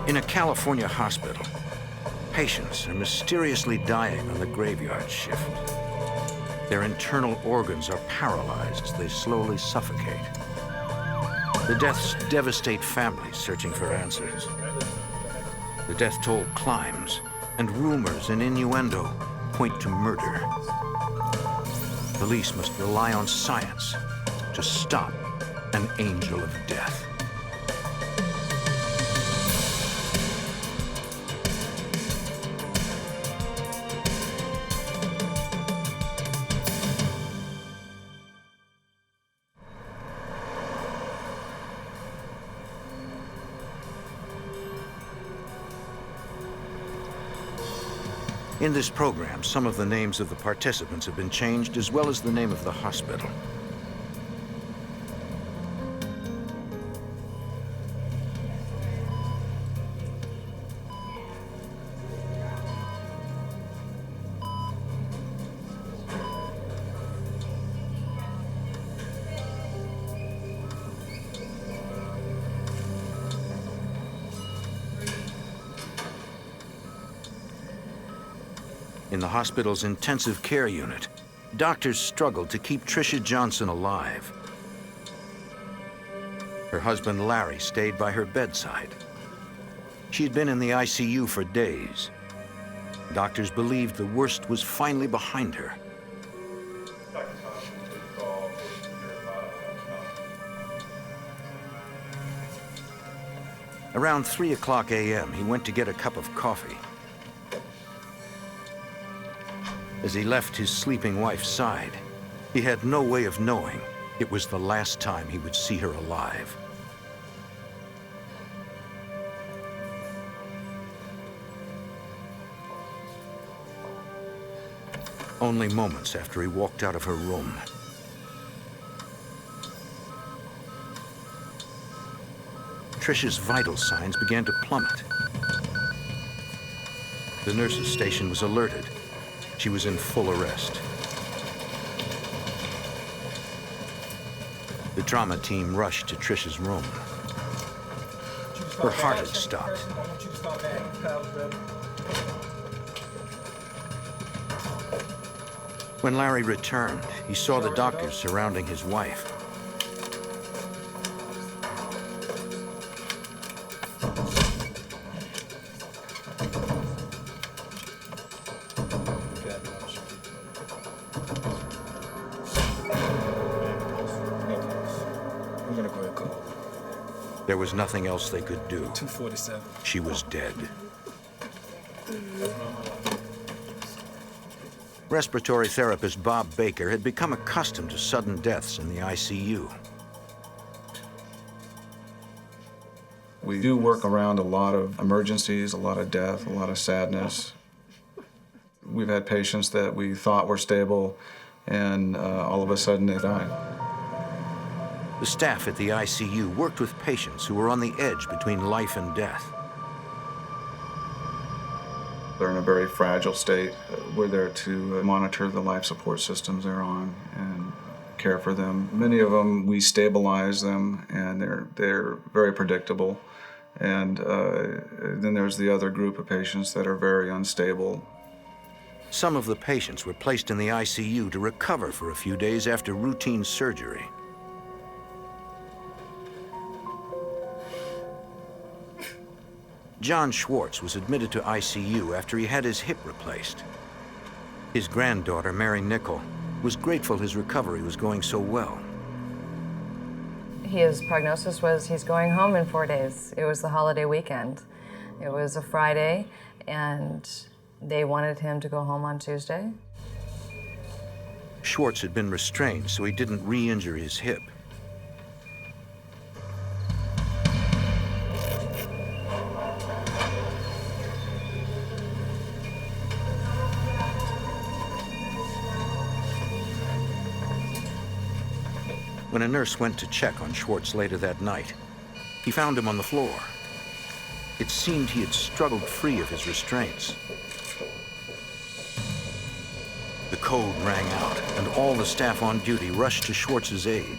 In a California hospital, patients are mysteriously dying on the graveyard shift. Their internal organs are paralyzed as they slowly suffocate. The deaths devastate families searching for answers. The death toll climbs, and rumors and innuendo point to murder. Police must rely on science to stop an angel of death. In this program, some of the names of the participants have been changed, as well as the name of the hospital. In the hospital's intensive care unit, doctors struggled to keep Tricia Johnson alive. Her husband, Larry, stayed by her bedside. She had been in the ICU for days. Doctors believed the worst was finally behind her. Around 3:00 a.m., he went to get a cup of coffee. As he left his sleeping wife's side, he had no way of knowing it was the last time he would see her alive. Only moments after he walked out of her room, Tricia's vital signs began to plummet. The nurse's station was alerted. She was in full arrest. The trauma team rushed to Tricia's room. Her heart had stopped. When Larry returned, he saw the doctors surrounding his wife. There was nothing else they could do. 247. She was dead. Respiratory therapist Bob Baker had become accustomed to sudden deaths in the ICU. We do work around a lot of emergencies, a lot of death, a lot of sadness. We've had patients that we thought were stable, and all of a sudden they died. The staff at the ICU worked with patients who were on the edge between life and death. They're in a very fragile state. We're there to monitor the life support systems they're on and care for them. Many of them, we stabilize them, and they're very predictable. And then there's the other group of patients that are very unstable. Some of the patients were placed in the ICU to recover for a few days after routine surgery. John Schwartz was admitted to ICU after he had his hip replaced. His granddaughter, Mary Nickel, was grateful his recovery was going so well. His prognosis was he's going home in 4 days. It was the holiday weekend. It was a Friday, and they wanted him to go home on Tuesday. Schwartz had been restrained so he didn't re-injure his hip. When a nurse went to check on Schwartz later that night, he found him on the floor. It seemed he had struggled free of his restraints. The code rang out, and all the staff on duty rushed to Schwartz's aid.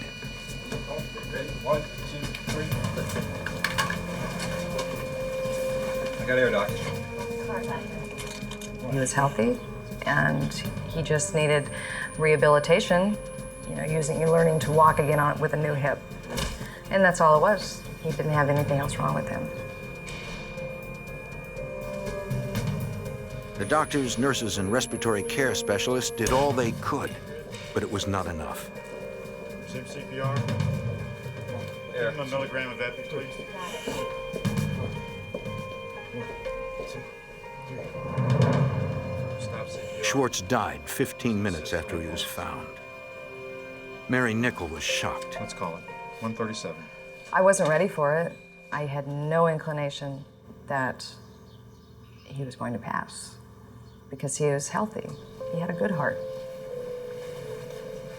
I got air, Doc. He was healthy, and he just needed rehabilitation, learning to walk again with a new hip. And that's all it was. He didn't have anything else wrong with him. The doctors, nurses, and respiratory care specialists did all they could, but it was not enough. Sim CPR. Give him a milligram of epi, please. Stop CPR. Schwartz died 15 minutes after he was found. Mary Nickel was shocked. Let's call it 137. I wasn't ready for it. I had no inclination that he was going to pass because he was healthy. He had a good heart.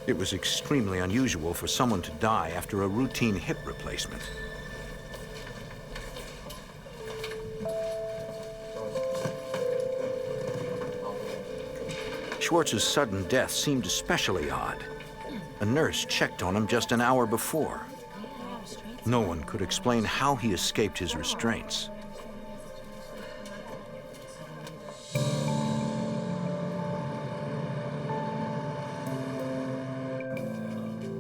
It was extremely unusual for someone to die after a routine hip replacement. Schwartz's sudden death seemed especially odd. A nurse checked on him just an hour before. No one could explain how he escaped his restraints.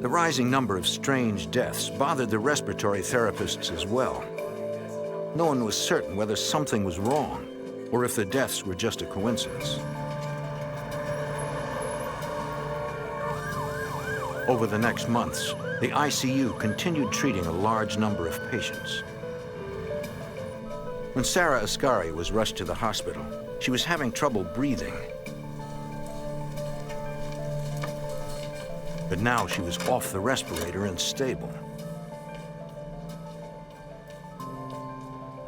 The rising number of strange deaths bothered the respiratory therapists as well. No one was certain whether something was wrong or if the deaths were just a coincidence. Over the next months, the ICU continued treating a large number of patients. When Sarah Ascari was rushed to the hospital, she was having trouble breathing. But now she was off the respirator and stable.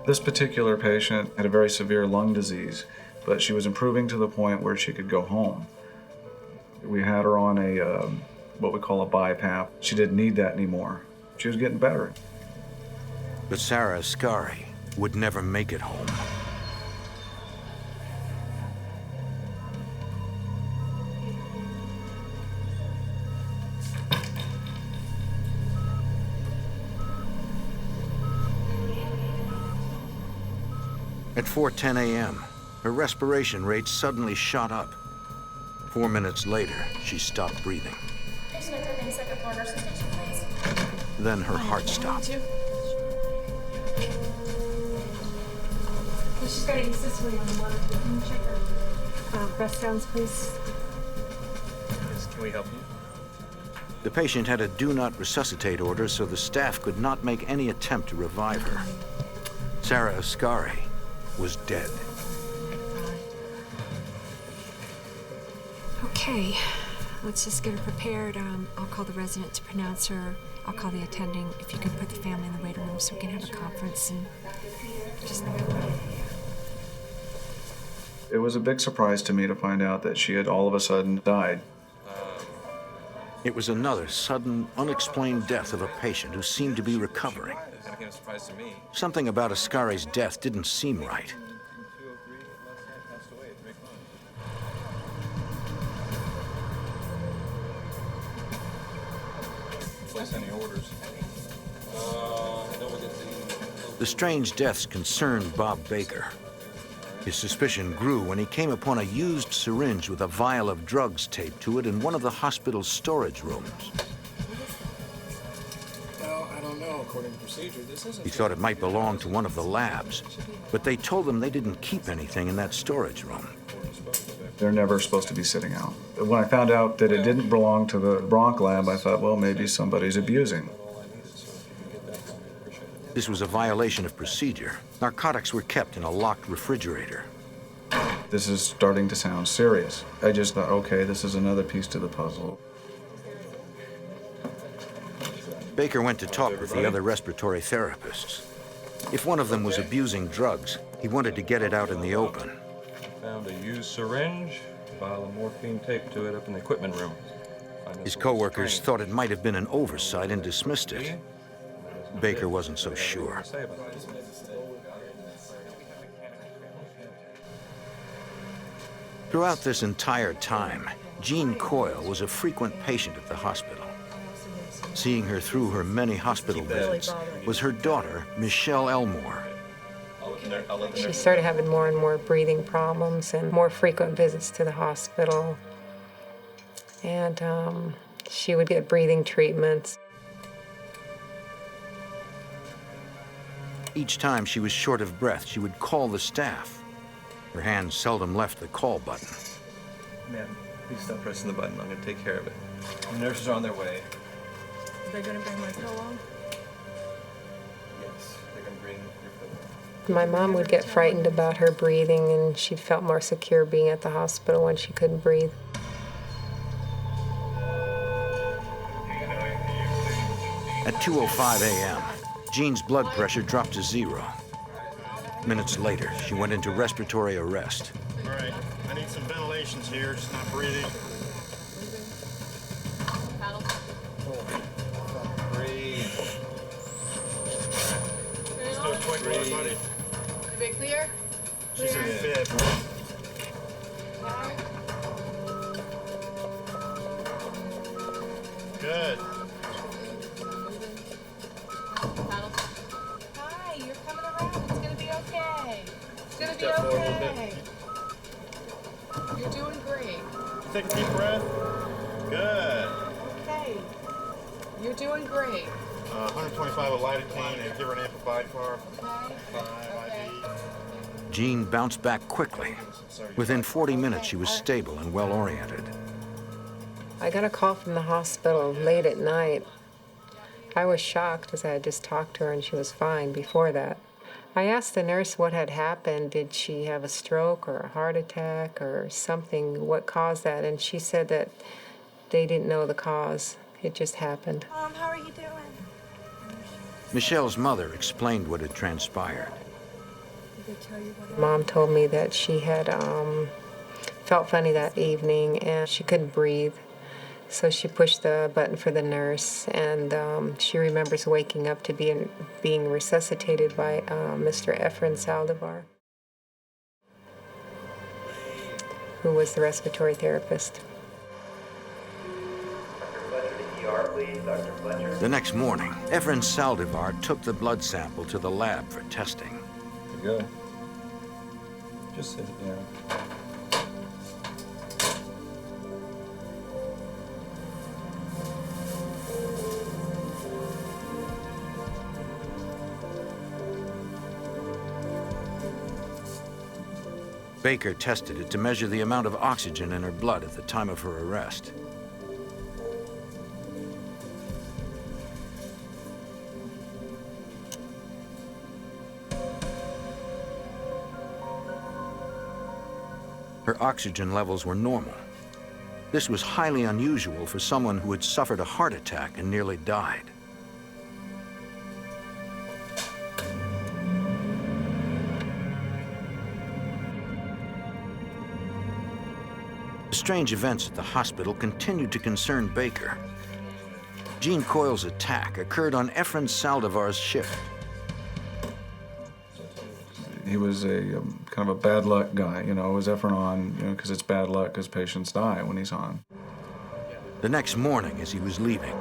This particular patient had a very severe lung disease, but she was improving to the point where she could go home. We had her on a what we call a BiPAP. She didn't need that anymore. She was getting better. But Sarah Ascari would never make it home. At 4:10 a.m., her respiration rate suddenly shot up. 4 minutes later, she stopped breathing. Second floor nurses station, please. Then her heart stopped. She's got asystole on the monitor. Can you check her breath sounds, please? Can we help you? The patient had a do not resuscitate order, so the staff could not make any attempt to revive her. Sarah Ascari was dead. Okay, let's just get her prepared. I'll call the resident to pronounce her. I'll call the attending. If you could put the family in the waiting room so we can have a conference and just... It was a big surprise to me to find out that she had all of a sudden died. It was another sudden, unexplained death of a patient who seemed to be recovering. Kind of surprise to me. Something about Ascari's death didn't seem right. Place any orders. The strange deaths concerned Bob Baker. His suspicion grew when he came upon a used syringe with a vial of drugs taped to it in one of the hospital's storage rooms. Well, I don't know. According to procedure, this isn't... He thought it might belong to one of the labs, but they told him they didn't keep anything in that storage room. They're never supposed to be sitting out. When I found out that it didn't belong to the bronch lab, I thought, well, maybe somebody's abusing. This was a violation of procedure. Narcotics were kept in a locked refrigerator. This is starting to sound serious. I just thought, okay, this is another piece to the puzzle. Baker went to talk with the other respiratory therapists. If one of them was abusing drugs, he wanted to get it out in the open. Found a used syringe, vial of morphine taped to it up in the equipment room. His co-workers thought it might have been an oversight and dismissed it. Baker wasn't so sure. Throughout this entire time, Jean Coyle was a frequent patient at the hospital. Seeing her through her many hospital visits was her daughter, Michelle Elmore. I'll let the She nurse started know. having more and more breathing problems and more frequent visits to the hospital. And she would get breathing treatments. Each time she was short of breath, she would call the staff. Her hands seldom left the call button. Ma'am, please stop pressing the button. I'm going to take care of it. The nurses are on their way. Are they gonna bring my pillow? Yes, they're going to bring your pillow. My mom would get frightened about her breathing, and she felt more secure being at the hospital when she couldn't breathe. At 2:05 a.m., Jean's blood pressure dropped to 0. Minutes later, she went into respiratory arrest. All right, I need some ventilations here, just not breathing. Breathe. Just do a quick one, buddy. Everybody clear? She's in fifth. Good. Hi, you're coming around. It's gonna be okay. It's gonna be Step forward a little okay. You're doing great. Take a deep breath. Good. Okay. You're doing great. 125 of lidocaine and give her an amplified car. Okay? 5 Okay. IV. Jean bounced back quickly. Within 40 minutes, she was stable and well-oriented. I got a call from the hospital late at night. I was shocked as I had just talked to her and she was fine before that. I asked the nurse what had happened. Did she have a stroke or a heart attack or something? What caused that? And she said that they didn't know the cause. It just happened. Mom, how are you doing? Michelle's mother explained what had transpired. Did they tell you what Mom told me that she had felt funny that evening and she couldn't breathe. So she pushed the button for the nurse, and she remembers waking up to being resuscitated by Mr. Efren Saldivar, who was the respiratory therapist. The next morning, Efren Saldivar took the blood sample to the lab for testing. Good. Just sit it down. Baker tested it to measure the amount of oxygen in her blood at the time of her arrest. Her oxygen levels were normal. This was highly unusual for someone who had suffered a heart attack and nearly died. The strange events at the hospital continued to concern Baker. Jean Coyle's attack occurred on Efren Saldivar's shift. He was a kind of a bad luck guy, you know. Was Efren on, you know, because it's bad luck because patients die when he's on. The next morning, as he was leaving,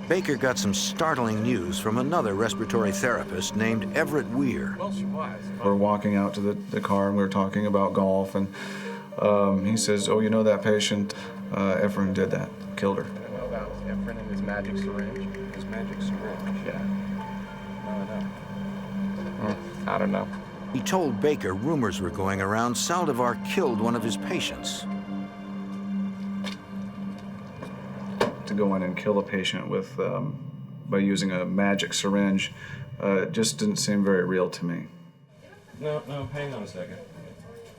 Baker got some startling news from another respiratory therapist named Everett Weir. Well, she was. We're walking out to the car and we were talking about golf, and he says, "Oh, you know that patient? Efren did that, killed her." I know about Efren and his magic syringe. His magic syringe? Yeah. No. I don't know. He told Baker rumors were going around Saldivar killed one of his patients. To go in and kill a patient with by using a magic syringe just didn't seem very real to me. No, hang on a second.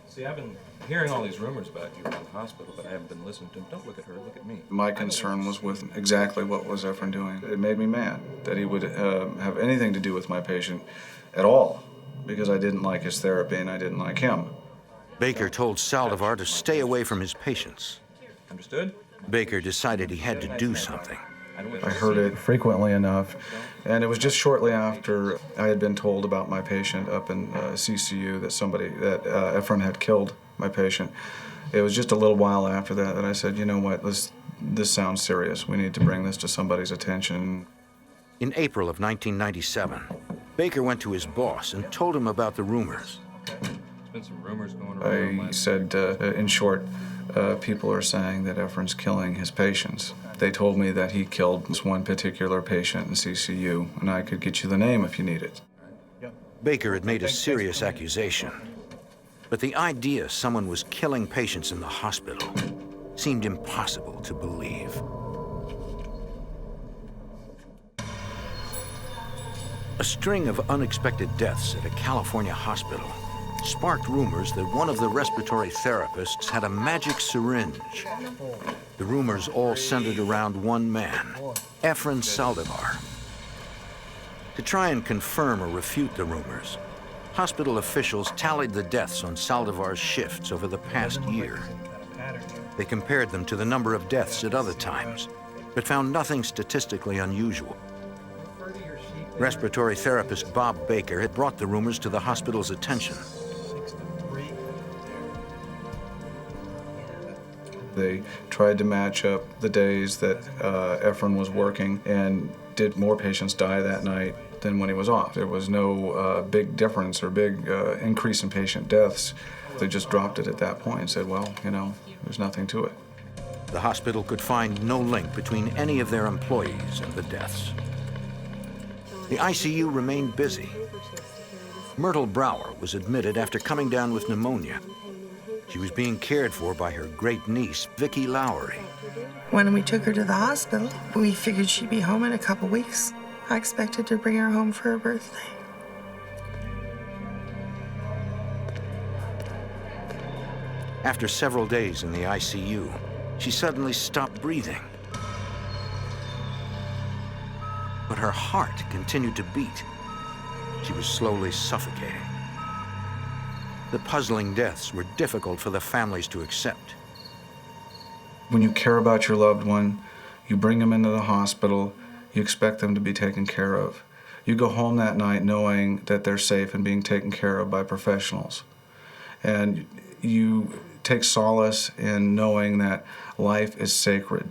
See, I've been hearing all these rumors about you in the hospital, but I haven't been listening to them. Don't look at her, look at me. My concern was with exactly what was Efren doing. It made me mad that he would have anything to do with my patient at all, because I didn't like his therapy and I didn't like him. Baker told Saldivar to stay away from his patients. Understood? Baker decided he had to do something. I heard it frequently enough, and it was just shortly after I had been told about my patient up in CCU that Efren had killed my patient. It was just a little while after that I said, you know what, this sounds serious. We need to bring this to somebody's attention. In April of 1997, Baker went to his boss and told him about the rumors. There's been some rumors going around. I said, in short, people are saying that Efren's killing his patients. They told me that he killed this one particular patient in CCU, and I could get you the name if you need it. Baker had made a serious accusation, but the idea someone was killing patients in the hospital seemed impossible to believe. A string of unexpected deaths at a California hospital sparked rumors that one of the respiratory therapists had a magic syringe. The rumors all centered around one man, Efren Saldivar. To try and confirm or refute the rumors, hospital officials tallied the deaths on Saldivar's shifts over the past year. They compared them to the number of deaths at other times, but found nothing statistically unusual. Respiratory therapist Bob Baker had brought the rumors to the hospital's attention. They tried to match up the days that Efren was working and did more patients die that night than when he was off. There was no big difference or big increase in patient deaths. They just dropped it at that point and said, well, you know, there's nothing to it. The hospital could find no link between any of their employees and the deaths. The ICU remained busy. Myrtle Brower was admitted after coming down with pneumonia. She was being cared for by her great niece, Vicki Lowry. When we took her to the hospital, we figured she'd be home in a couple weeks. I expected to bring her home for her birthday. After several days in the ICU, she suddenly stopped breathing. But her heart continued to beat. She was slowly suffocating. The puzzling deaths were difficult for the families to accept. When you care about your loved one, you bring them into the hospital, you expect them to be taken care of. You go home that night knowing that they're safe and being taken care of by professionals. And you take solace in knowing that life is sacred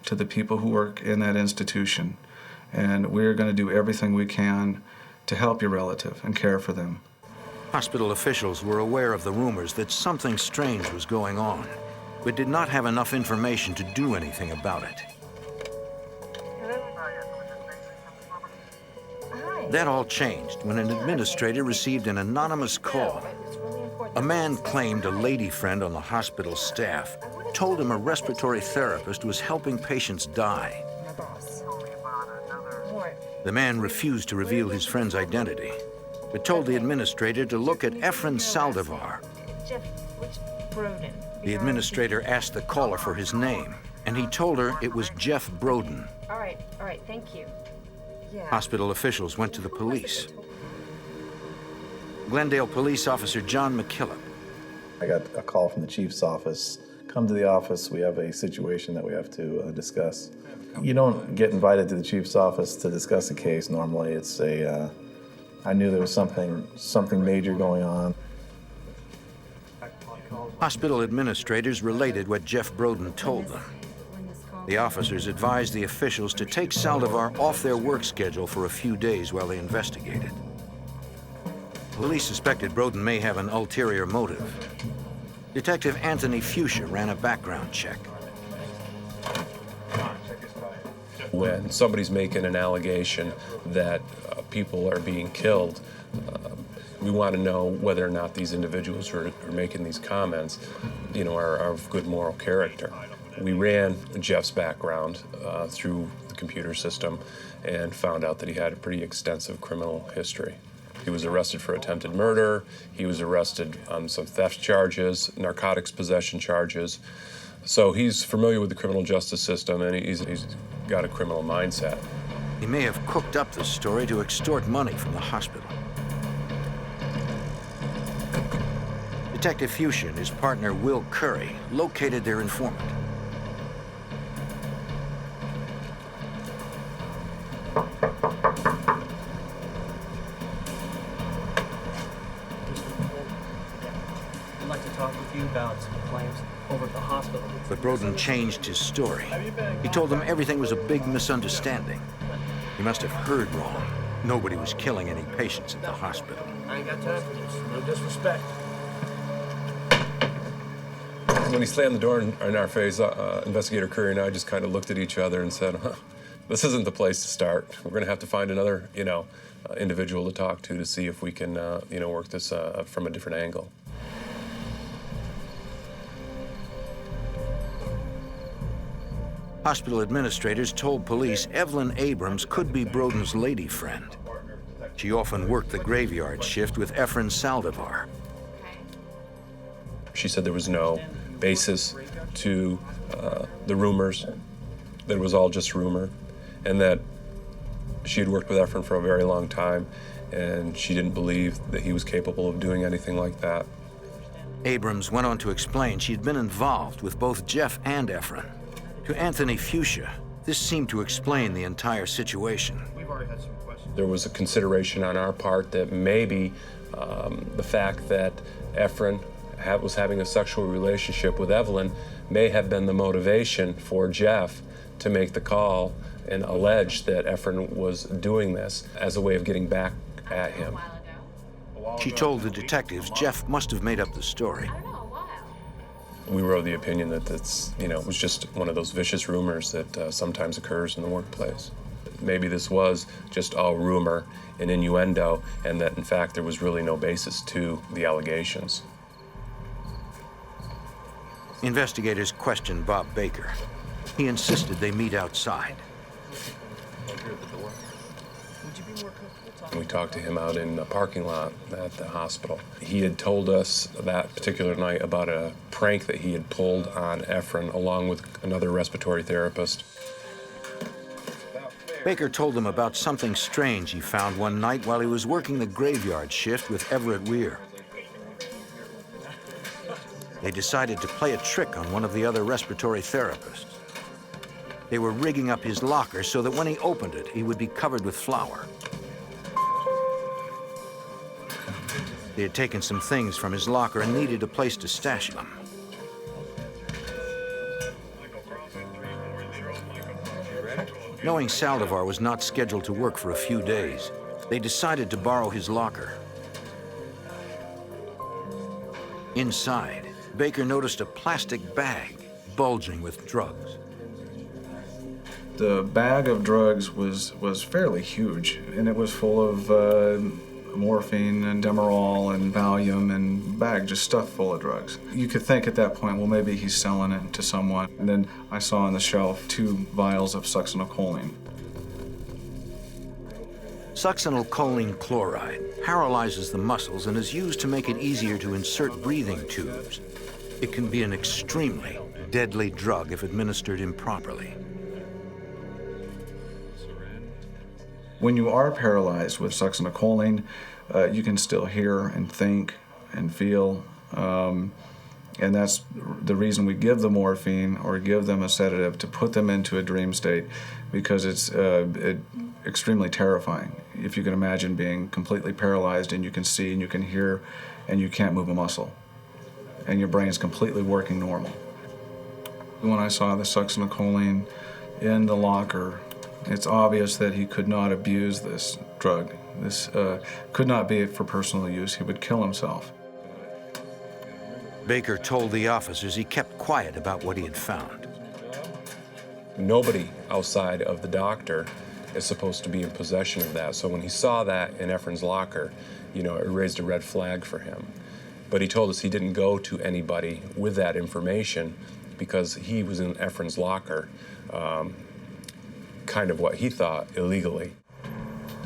to the people who work in that institution. And we're going to do everything we can to help your relative and care for them. Hospital officials were aware of the rumors that something strange was going on, but did not have enough information to do anything about it. That all changed when an administrator received an anonymous call. A man claimed a lady friend on the hospital staff told him a respiratory therapist was helping patients die. The man refused to reveal his friend's identity, but told the administrator to look at Efren Saldivar. The administrator asked the caller for his name, and he told her it was Jeff Broden. All right, thank you. Yeah. Hospital officials went to the police. Glendale Police Officer John McKillop. I got a call from the chief's office. Come to the office, we have a situation that we have to discuss. You don't get invited to the chief's office to discuss a case normally. It's a, I knew there was something major going on. Hospital administrators related what Jeff Broden told them. The officers advised the officials to take Saldivar off their work schedule for a few days while they investigated. Police suspected Broden may have an ulterior motive. Detective Anthony Fuchsia ran a background check. When somebody's making an allegation that people are being killed, we want to know whether or not these individuals who are making these comments, you know, are of good moral character. We ran Jeff's background through the computer system and found out that he had a pretty extensive criminal history. He was arrested for attempted murder. He was arrested on some theft charges, narcotics possession charges. So he's familiar with the criminal justice system, and he's got a criminal mindset. He may have cooked up this story to extort money from the hospital. Detective Fuchsia and his partner Will Curry located their informant. I'd like to talk with you about some claims over at the hospital. But Broden changed his story. He told them everything was a big misunderstanding. He must have heard wrong. Nobody was killing any patients at the hospital. I ain't got time for this. No disrespect. When he slammed the door in our face, Investigator Curry and I just kind of looked at each other and said, this isn't the place to start. We're going to have to find another, individual to talk to see if we can, work this from a different angle. Hospital administrators told police Evelyn Abrams could be Broden's lady friend. She often worked the graveyard shift with Efren Saldivar. She said there was no basis to the rumors, that it was all just rumor, and that she had worked with Efren for a very long time, and she didn't believe that he was capable of doing anything like that. Abrams went on to explain she'd been involved with both Jeff and Efren. To Anthony Fuchsia, this seemed to explain the entire situation. We've already had some questions. There was a consideration on our part that maybe the fact that Efren was having a sexual relationship with Evelyn may have been the motivation for Jeff to make the call and allege that Efren was doing this as a way of getting back at him. She told the detectives Jeff must have made up the story. We were of the opinion that it was just one of those vicious rumors that sometimes occurs in the workplace. Maybe this was just all rumor and innuendo, and that in fact there was really no basis to the allegations. Investigators questioned Bob Baker. He insisted they meet outside. We talked to him out in the parking lot at the hospital. He had told us that particular night about a prank that he had pulled on Efren along with another respiratory therapist. Baker told them about something strange he found one night while he was working the graveyard shift with Everett Weir. They decided to play a trick on one of the other respiratory therapists. They were rigging up his locker so that when he opened it, he would be covered with flour. They had taken some things from his locker and needed a place to stash them. Knowing Saldivar was not scheduled to work for a few days, they decided to borrow his locker. Inside, Baker noticed a plastic bag bulging with drugs. The bag of drugs was fairly huge, and it was full of morphine and Demerol and Valium and bag just stuffed full of drugs. You could think at that point, well, maybe he's selling it to someone. And then I saw on the shelf 2 vials of succinylcholine. Succinylcholine chloride paralyzes the muscles and is used to make it easier to insert breathing tubes. It can be an extremely deadly drug if administered improperly. When you are paralyzed with succinylcholine, you can still hear and think and feel, and that's the reason we give the morphine or give them a sedative to put them into a dream state, because it's extremely terrifying. If you can imagine being completely paralyzed and you can see and you can hear and you can't move a muscle, and your brain is completely working normal. When I saw the succinylcholine in the locker, it's obvious that he could not abuse this drug. This could not be for personal use. He would kill himself. Baker told the officers he kept quiet about what he had found. Nobody outside of the doctor is supposed to be in possession of that. So when he saw that in Efren's locker, it raised a red flag for him. But he told us he didn't go to anybody with that information because he was in Efren's locker, kind of what he thought illegally.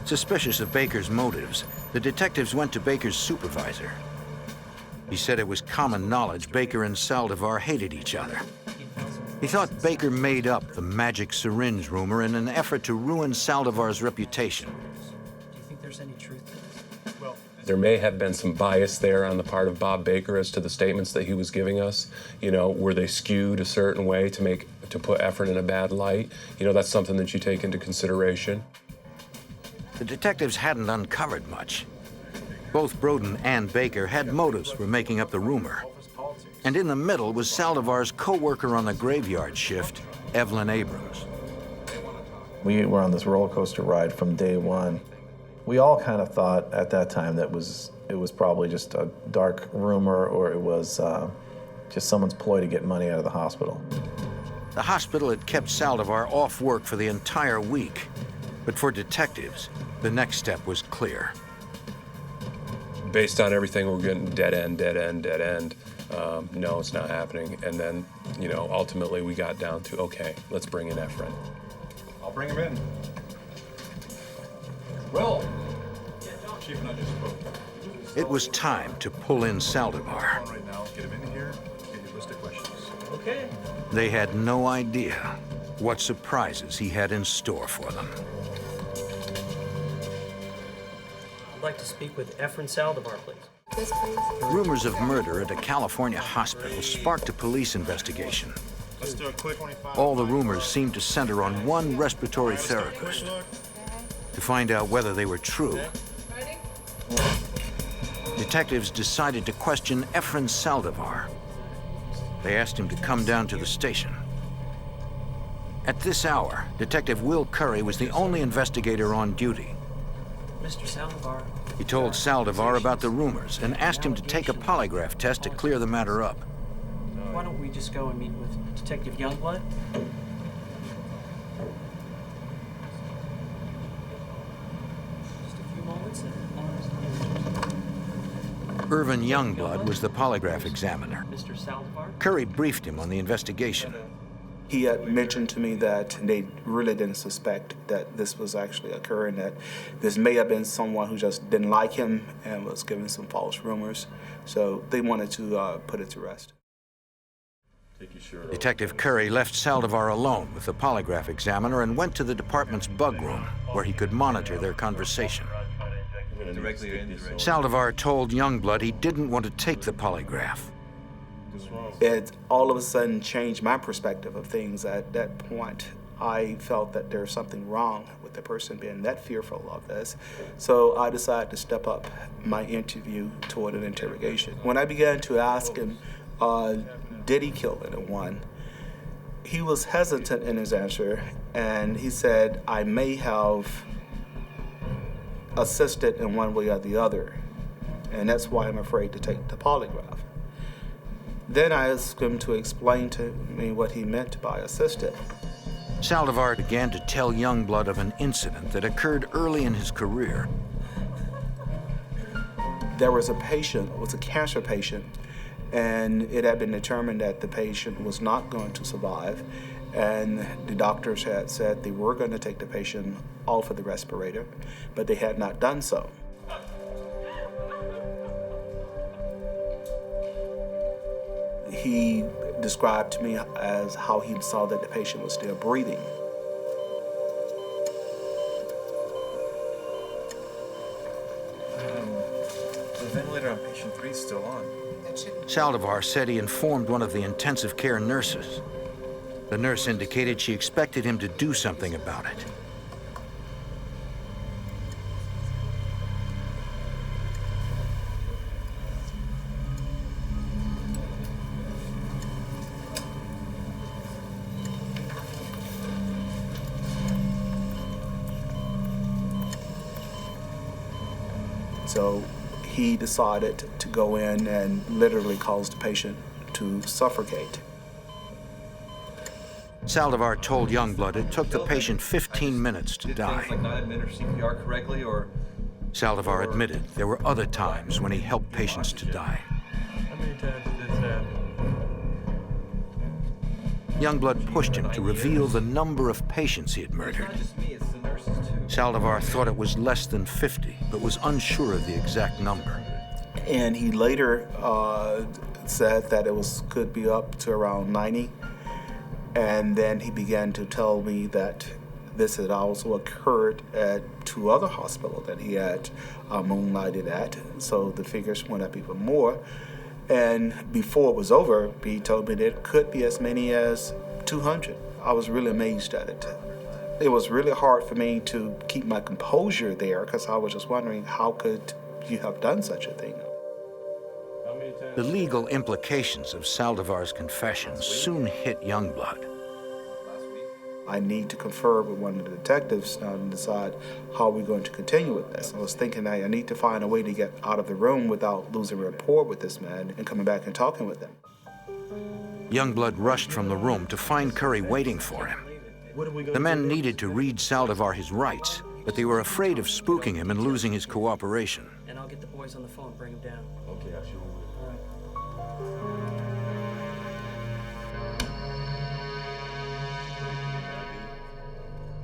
Suspicious of Baker's motives, the detectives went to Baker's supervisor. He said it was common knowledge Baker and Saldivar hated each other. He thought Baker made up the magic syringe rumor in an effort to ruin Saldivar's reputation. Do you think there's any truth to this? Well, there may have been some bias there on the part of Bob Baker as to the statements that he was giving us. Were they skewed a certain way to put Efren in a bad light? That's something that you take into consideration. The detectives hadn't uncovered much. Both Broden and Baker had motives for making up the rumor. And in the middle was Saldivar's co-worker on the graveyard shift, Evelyn Abrams. We were on this roller coaster ride from day one. We all kind of thought at that time that it was probably just a dark rumor, or it was just someone's ploy to get money out of the hospital. The hospital had kept Saldivar off work for the entire week, but for detectives, the next step was clear. Based on everything, we're getting dead end, dead end, dead end. No, it's not happening. And then, you know, ultimately we got down to, okay, let's bring in Efren. I'll bring him in. Well, Chief and I just spoke. It was time to pull in Saldivar. Right now, get him in here, get your list of questions. Okay. They had no idea what surprises he had in store for them. I'd like to speak with Efren Saldivar, please. Yes, please. Rumors of murder at a California hospital sparked a police investigation. Let's do a quick 25. All the rumors seemed to center on one respiratory therapist. To find out whether they were true, detectives decided to question Efren Saldivar. They asked him to come down to the station. At this hour, Detective Will Curry was the only investigator on duty. Mr. Saldivar. He told Saldivar about the rumors and asked him to take a polygraph test to clear the matter up. Why don't we just go and meet with Detective Youngblood? Just a few moments. Irvin Youngblood was the polygraph examiner. Mr. Saldivar. Curry briefed him on the investigation. He had mentioned to me that they really didn't suspect that this was actually occurring, that this may have been someone who just didn't like him and was giving some false rumors. So they wanted to put it to rest. Detective Curry left Saldivar alone with the polygraph examiner and went to the department's bug room, where he could monitor their conversation. Directly or indirectly? Saldivar told Youngblood he didn't want to take the polygraph. It all of a sudden changed my perspective of things. At that point, I felt that there's something wrong with the person being that fearful of this. So I decided to step up my interview toward an interrogation. When I began to ask him, did he kill anyone? He was hesitant in his answer, and he said, I may have assisted in one way or the other, and that's why I'm afraid to take the polygraph. Then I asked him to explain to me what he meant by assisted. Saldivar began to tell Youngblood of an incident that occurred early in his career. There was a patient, it was a cancer patient, and it had been determined that the patient was not going to survive, and the doctors had said they were going to take the patient off of the respirator, but they had not done so. He described to me as how he saw that the patient was still breathing. The ventilator on patient 3 is still on. Saldivar said he informed one of the intensive care nurses. The nurse indicated she expected him to do something about it. So he decided to go in and literally cause the patient to suffocate. Saldivar told Youngblood it took the patient 15 minutes to die. Things like not administer CPR correctly, or Saldivar admitted there were other times when he helped patients to die. how many times did this happen? Youngblood pushed him to reveal the number of patients he had It's murdered. not just me, it's the nurses too. Saldivar thought it was less than 50, but was unsure of the exact number. And he later said that could be up to around 90. And then he began to tell me that this had also occurred at 2 other hospitals that he had moonlighted at. So the figures went up even more. And before it was over, he told me that it could be as many as 200. I was really amazed at it. It was really hard for me to keep my composure there because I was just wondering, how could you have done such a thing? The legal implications of Saldivar's confession soon hit Youngblood. I need to confer with one of the detectives now and decide how we're going to continue with this. I was thinking I need to find a way to get out of the room without losing rapport with this man and coming back and talking with him. Youngblood rushed from the room to find Curry waiting for him. The men needed to read Saldivar his rights, but they were afraid of spooking him and losing his cooperation. And I'll get the boys on the phone, bring him down. Okay, I'll show you.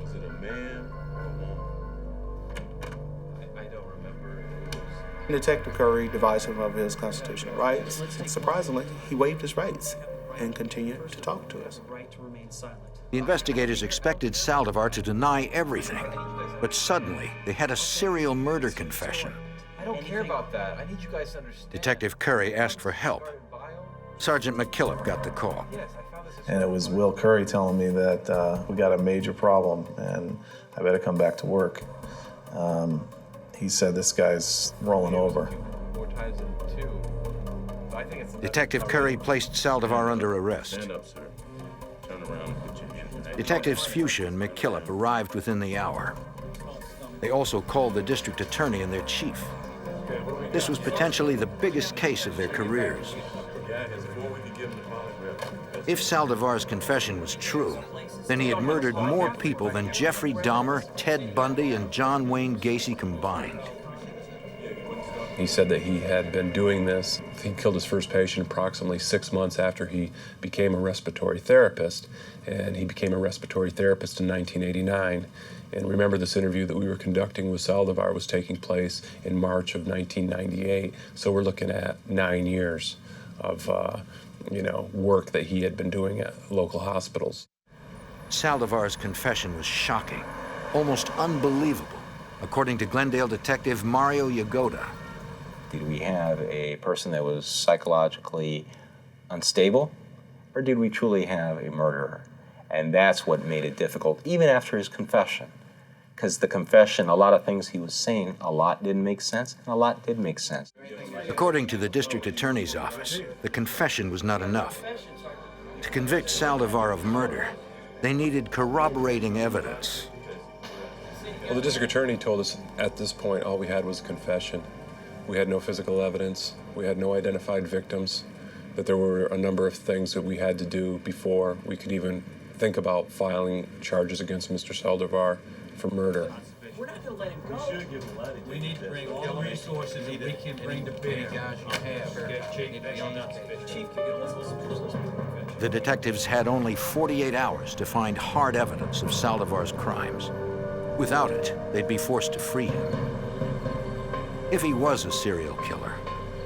Was it a man or a woman? I don't remember. Detective Curry advised him of his constitutional rights, and surprisingly, he waived his rights and continued to talk to us. Right to remain silent. The investigators expected Saldivar to deny everything, but suddenly they had a serial murder confession. I don't care about that. I need you guys to understand. Detective Curry asked for help. Sergeant McKillop got the call. And it was Will Curry telling me that we got a major problem and I better come back to work. He said this guy's rolling over. Detective Curry placed Saldivar under arrest. Stand up, sir. Turn around and put your hand. Detectives Fuchsia and McKillop arrived within the hour. They also called the district attorney and their chief. This was potentially the biggest case of their careers. If Saldivar's confession was true, then he had murdered more people than Jeffrey Dahmer, Ted Bundy, and John Wayne Gacy combined. He said that he had been doing this. He killed his first patient approximately 6 months after he became a respiratory therapist, and he became a respiratory therapist in 1989. And remember, this interview that we were conducting with Saldivar was taking place in March of 1998, so we're looking at 9 years of work that he had been doing at local hospitals. Saldivar's confession was shocking, almost unbelievable, according to Glendale detective Mario Yagoda. Did we have a person that was psychologically unstable, or did we truly have a murderer? And that's what made it difficult, even after his confession. Because the confession, a lot of things he was saying, a lot didn't make sense, and a lot did make sense. According to the district attorney's office, the confession was not enough. To convict Saldivar of murder, they needed corroborating evidence. Well, the district attorney told us at this point all we had was a confession. We had no physical evidence, we had no identified victims, that there were a number of things that we had to do before we could even think about filing charges against Mr. Saldivar for murder. We're not going to let him go. We need to bring all the resources that we can bring to bear. Guys you have. The detectives had only 48 hours to find hard evidence of Saldivar's crimes. Without it, they'd be forced to free him. If he was a serial killer,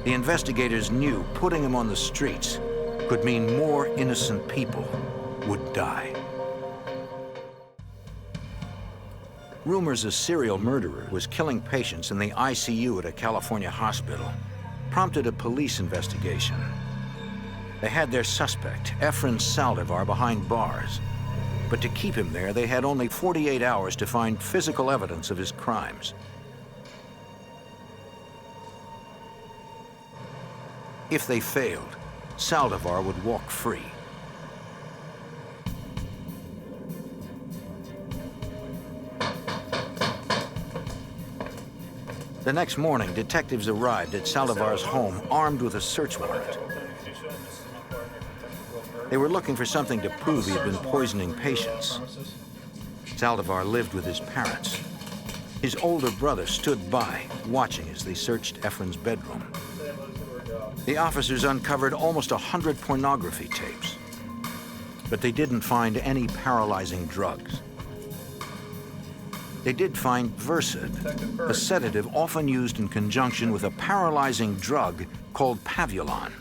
the investigators knew putting him on the streets could mean more innocent people would die. Rumors a serial murderer was killing patients in the ICU at a California hospital prompted a police investigation. They had their suspect, Efren Saldivar, behind bars. But to keep him there, they had only 48 hours to find physical evidence of his crimes. If they failed, Saldivar would walk free. The next morning, detectives arrived at Saldivar's home armed with a search warrant. They were looking for something to prove he had been poisoning patients. Saldivar lived with his parents. His older brother stood by, watching as they searched Efren's bedroom. The officers uncovered almost 100 pornography tapes, but they didn't find any paralyzing drugs. They did find Versed, a sedative often used in conjunction with a paralyzing drug called Pavulon.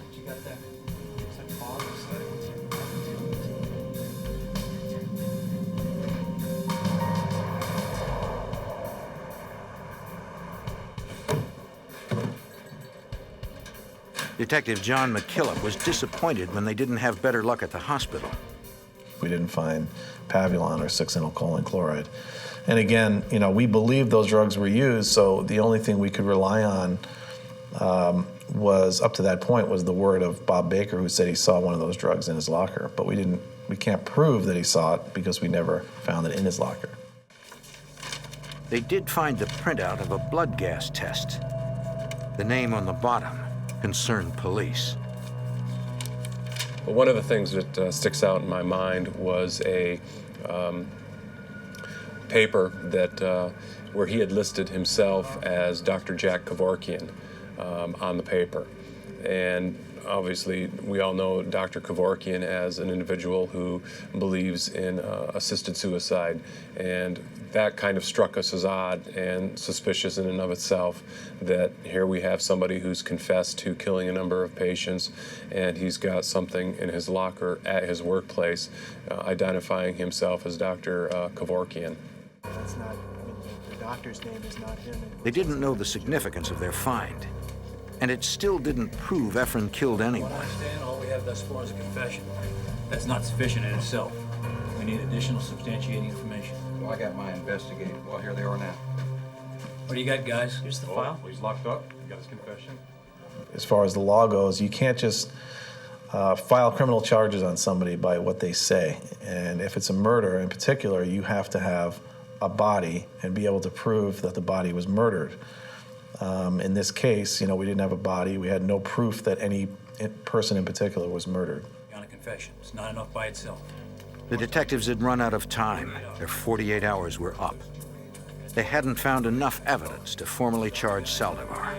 Detective John McKillop was disappointed when they didn't have better luck at the hospital. We didn't find Pavulon or succinylcholine chloride. And again, we believed those drugs were used, so the only thing we could rely on was, up to that point, was the word of Bob Baker, who said he saw one of those drugs in his locker. But we didn't We can't prove that he saw it because we never found it in his locker. They did find the printout of a blood gas test. The name on the bottom concerned police. Well, one of the things that sticks out in my mind was a paper that where he had listed himself as Dr. Jack Kevorkian on the paper. And obviously, we all know Dr. Kevorkian as an individual who believes in assisted suicide. And that kind of struck us as odd and suspicious in and of itself, that here we have somebody who's confessed to killing a number of patients, and he's got something in his locker at his workplace identifying himself as Dr. Kevorkian. That's not, the doctor's name is not him. They didn't know the significance of their find, and it still didn't prove Efren killed anyone. I understand, all we have thus far is a confession. That's not sufficient in itself. We need additional substantiating information. Well, I got my investigating. Well, here they are now. What do you got, guys? Here's the file. He's locked up. He got his confession. As far as the law goes, you can't just file criminal charges on somebody by what they say. And if it's a murder in particular, you have to have a body and be able to prove that the body was murdered. In this case, we didn't have a body. We had no proof that any person in particular was murdered. On a confession. It's not enough by itself. The detectives had run out of time. Their 48 hours were up. They hadn't found enough evidence to formally charge Saldivar.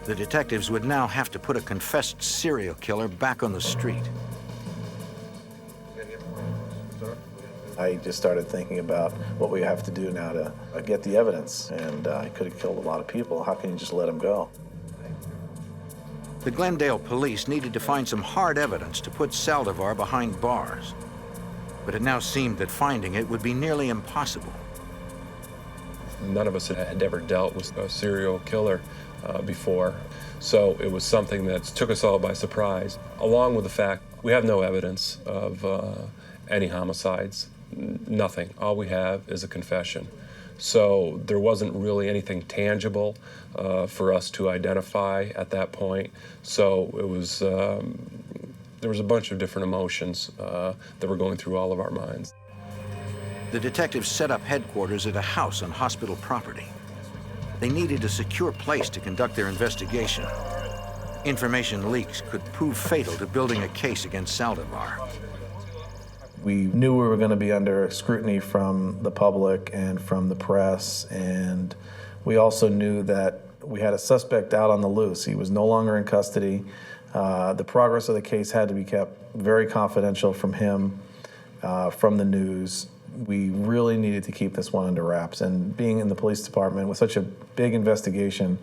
The detectives would now have to put a confessed serial killer back on the street. I just started thinking about what we have to do now to get the evidence, and he could have killed a lot of people. How can you just let him go? The Glendale police needed to find some hard evidence to put Saldivar behind bars. But it now seemed that finding it would be nearly impossible. None of us had ever dealt with a serial killer before, so it was something that took us all by surprise, along with the fact we have no evidence of any homicides, nothing. All we have is a confession. So there wasn't really anything tangible for us to identify at that point. So it was, there was a bunch of different emotions that were going through all of our minds. The detectives set up headquarters at a house on hospital property. They needed a secure place to conduct their investigation. Information leaks could prove fatal to building a case against Saldivar. We knew we were going to be under scrutiny from the public and from the press, and we also knew that we had a suspect out on the loose. He was no longer in custody. The progress of the case had to be kept very confidential from him, from the news. We really needed to keep this one under wraps, and being in the police department with such a big investigation,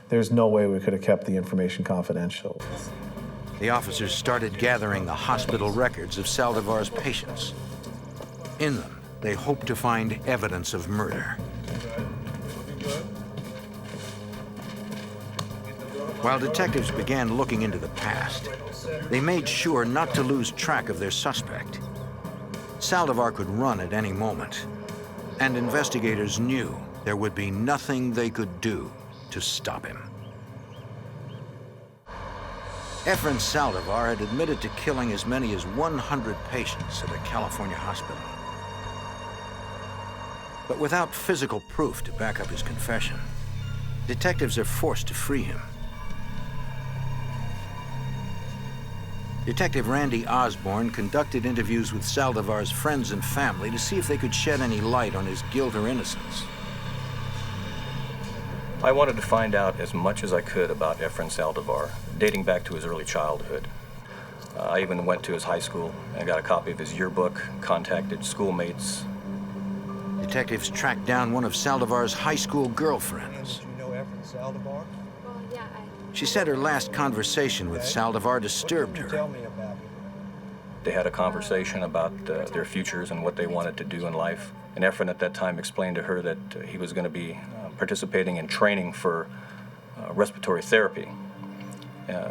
there's no way we could have kept the information confidential. The officers started gathering the hospital records of Saldivar's patients. In them, they hoped to find evidence of murder. While detectives began looking into the past, they made sure not to lose track of their suspect. Saldivar could run at any moment, and investigators knew there would be nothing they could do to stop him. Efren Saldivar had admitted to killing as many as 100 patients at a California hospital. But without physical proof to back up his confession, detectives are forced to free him. Detective Randy Osborne conducted interviews with Saldivar's friends and family to see if they could shed any light on his guilt or innocence. I wanted to find out as much as I could about Efren Saldivar, dating back to his early childhood. I even went to his high school and got a copy of his yearbook, contacted schoolmates. Detectives tracked down one of Saldivar's high school girlfriends. Do you know Efren Saldivar? Well, yeah, She said her last conversation with Saldivar disturbed her. Tell me about it. They had a conversation about their futures and what they wanted to do in life. And Efren at that time explained to her that he was going to be participating in training for respiratory therapy.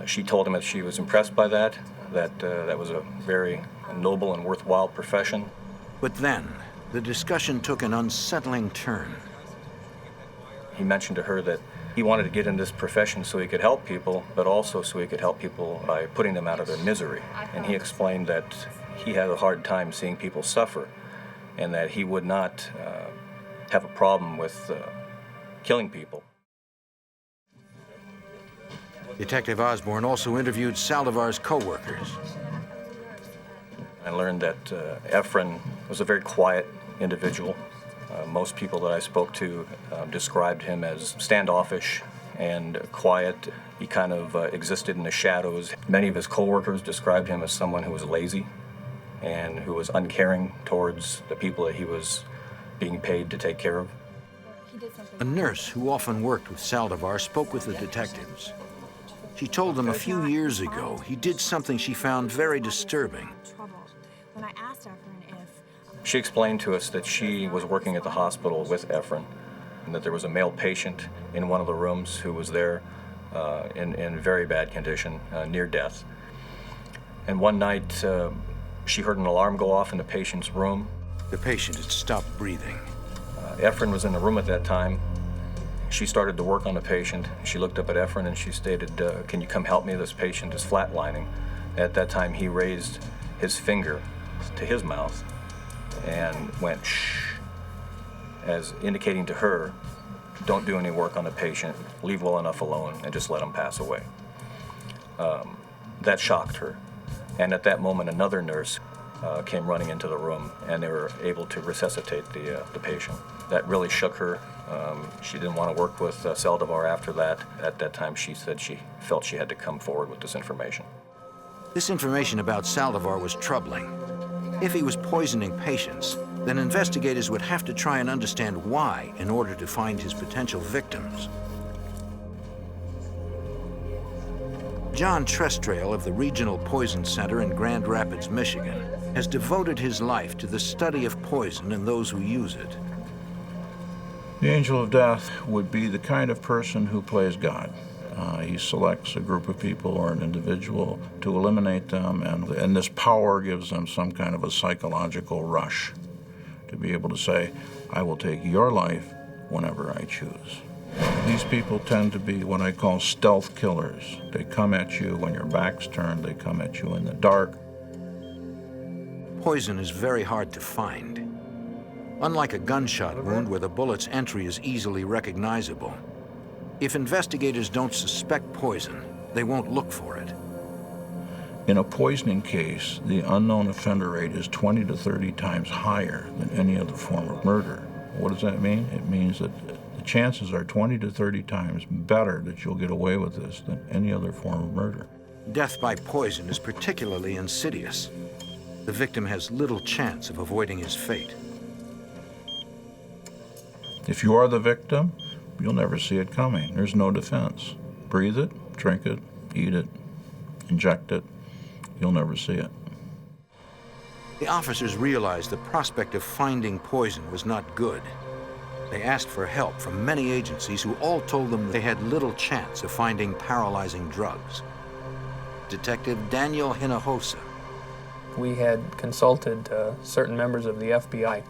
She told him that she was impressed by that that was a very noble and worthwhile profession. But then, the discussion took an unsettling turn. He mentioned to her that He wanted to get in this profession so he could help people, but also so he could help people by putting them out of their misery. And he explained that he had a hard time seeing people suffer, and that he would not have a problem with killing people. Detective Osborne also interviewed Saldivar's co-workers. I learned that Efren was a very quiet individual. Most people that I spoke to described him as standoffish and quiet. He kind of existed in the shadows. Many of his co-workers described him as someone who was lazy and who was uncaring towards the people that he was being paid to take care of. A nurse who often worked with Saldivar spoke with the detectives. She told them a few years ago he did something she found very disturbing. When I asked Efren if She explained to us that she was working at the hospital with Efren, and that there was a male patient in one of the rooms who was there in very bad condition, near death. And one night, she heard an alarm go off in the patient's room. The patient had stopped breathing. Efren was in the room at that time. She started to work on the patient. She looked up at Efren and she stated, "Can you come help me? This patient is flatlining." At that time, he raised his finger to his mouth and went shh, as indicating to her, don't do any work on the patient, leave well enough alone, and just let him pass away. That shocked her. And at that moment, another nurse came running into the room, and they were able to resuscitate the patient. That really shook her. She didn't want to work with Saldivar after that. At that time, she said she felt she had to come forward with this information. This information about Saldivar was troubling. If he was poisoning patients, then investigators would have to try and understand why in order to find his potential victims. John Trestrail of the Regional Poison Center in Grand Rapids, Michigan, has devoted his life to the study of poison and those who use it. The angel of death would be the kind of person who plays God. He selects a group of people or an individual to eliminate them, and this power gives them some kind of a psychological rush to be able to say, I will take your life whenever I choose. These people tend to be what I call stealth killers. They come at you when your back's turned, they come at you in the dark. Poison is very hard to find. Unlike a gunshot wound where the bullet's entry is easily recognizable, if investigators don't suspect poison, they won't look for it. In a poisoning case, the unknown offender rate is 20 to 30 times higher than any other form of murder. What does that mean? It means that the chances are 20 to 30 times better that you'll get away with this than any other form of murder. Death by poison is particularly insidious. The victim has little chance of avoiding his fate. If you are the victim, you'll never see it coming. There's no defense. Breathe it, drink it, eat it, inject it. You'll never see it. The officers realized the prospect of finding poison was not good. They asked for help from many agencies who all told them they had little chance of finding paralyzing drugs. Detective Daniel Hinojosa. We had consulted certain members of the FBI,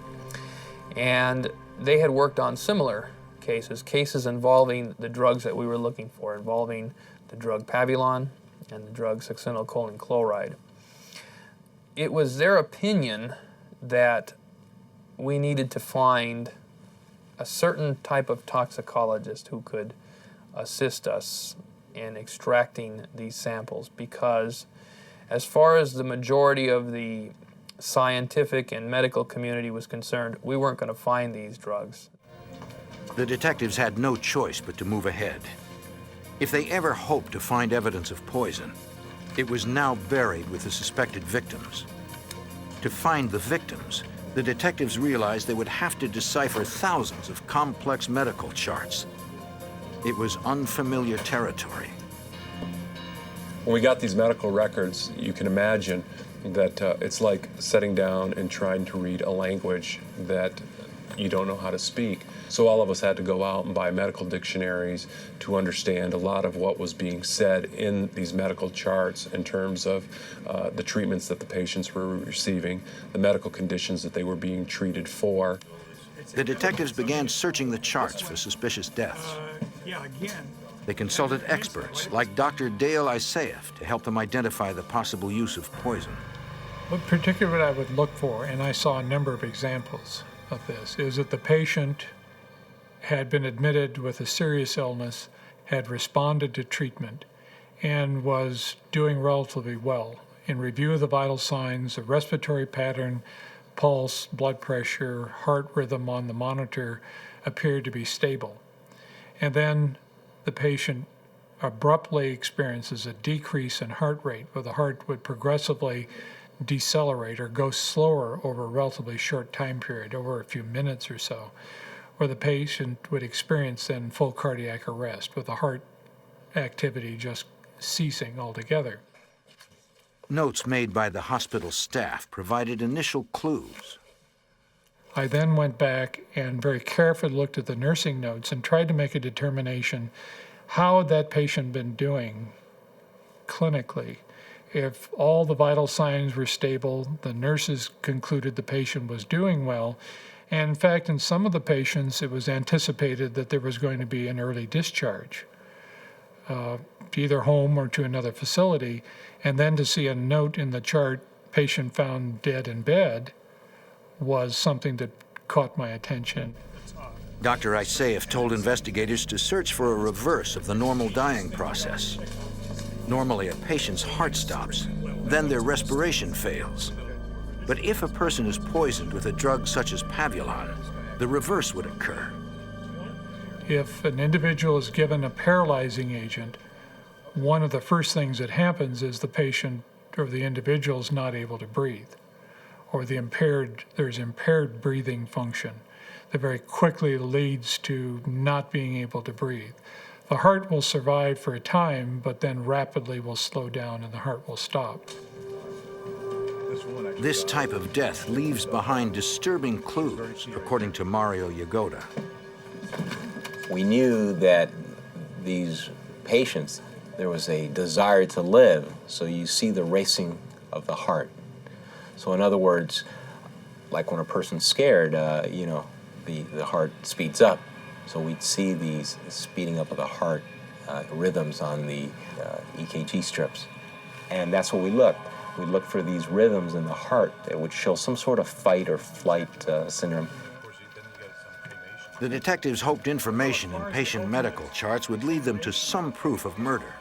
and they had worked on similar cases involving the drugs that we were looking for, involving the drug Pavilon and the drug succinylcholine chloride. It was their opinion that we needed to find a certain type of toxicologist who could assist us in extracting these samples, because as far as the majority of the scientific and medical community was concerned, we weren't going to find these drugs. The detectives had no choice but to move ahead. If they ever hoped to find evidence of poison, it was now buried with the suspected victims. To find the victims, the detectives realized they would have to decipher thousands of complex medical charts. It was unfamiliar territory. When we got these medical records, you can imagine that it's like sitting down and trying to read a language that you don't know how to speak. So all of us had to go out and buy medical dictionaries to understand a lot of what was being said in these medical charts in terms of the treatments that the patients were receiving, the medical conditions that they were being treated for. The detectives began searching the charts for suspicious deaths. They consulted experts like Dr. Dale Isaeff to help them identify the possible use of poison. What particularly I would look for, and I saw a number of examples of this, is that the patient had been admitted with a serious illness, had responded to treatment, and was doing relatively well. In review of the vital signs, the respiratory pattern, pulse, blood pressure, heart rhythm on the monitor appeared to be stable. And then the patient abruptly experiences a decrease in heart rate, where the heart would progressively decelerate or go slower over a relatively short time period, over a few minutes or so, where the patient would experience then full cardiac arrest with the heart activity just ceasing altogether. Notes made by the hospital staff provided initial clues. I then went back and very carefully looked at the nursing notes and tried to make a determination how had that patient been doing clinically. If all the vital signs were stable, the nurses concluded the patient was doing well, and in fact, in some of the patients, it was anticipated that there was going to be an early discharge, to either home or to another facility, and then to see a note in the chart, patient found dead in bed, was something that caught my attention. Dr. Isaeff told investigators to search for a reverse of the normal dying process. Normally, a patient's heart stops, then their respiration fails. But if a person is poisoned with a drug such as Pavulon, the reverse would occur. If an individual is given a paralyzing agent, one of the first things that happens is the patient or the individual is not able to breathe, or there's impaired breathing function that very quickly leads to not being able to breathe. The heart will survive for a time, but then rapidly will slow down and the heart will stop. This type of death leaves behind disturbing clues, according to Mario Yagoda. We knew that these patients, there was a desire to live, so you see the racing of the heart. So in other words, like when a person's scared, the heart speeds up. So we'd see these speeding up of the heart rhythms on the EKG strips. And that's what we looked. We looked for these rhythms in the heart that would show some sort of fight or flight syndrome. The detectives hoped information in patient medical charts would lead them to some proof of murder.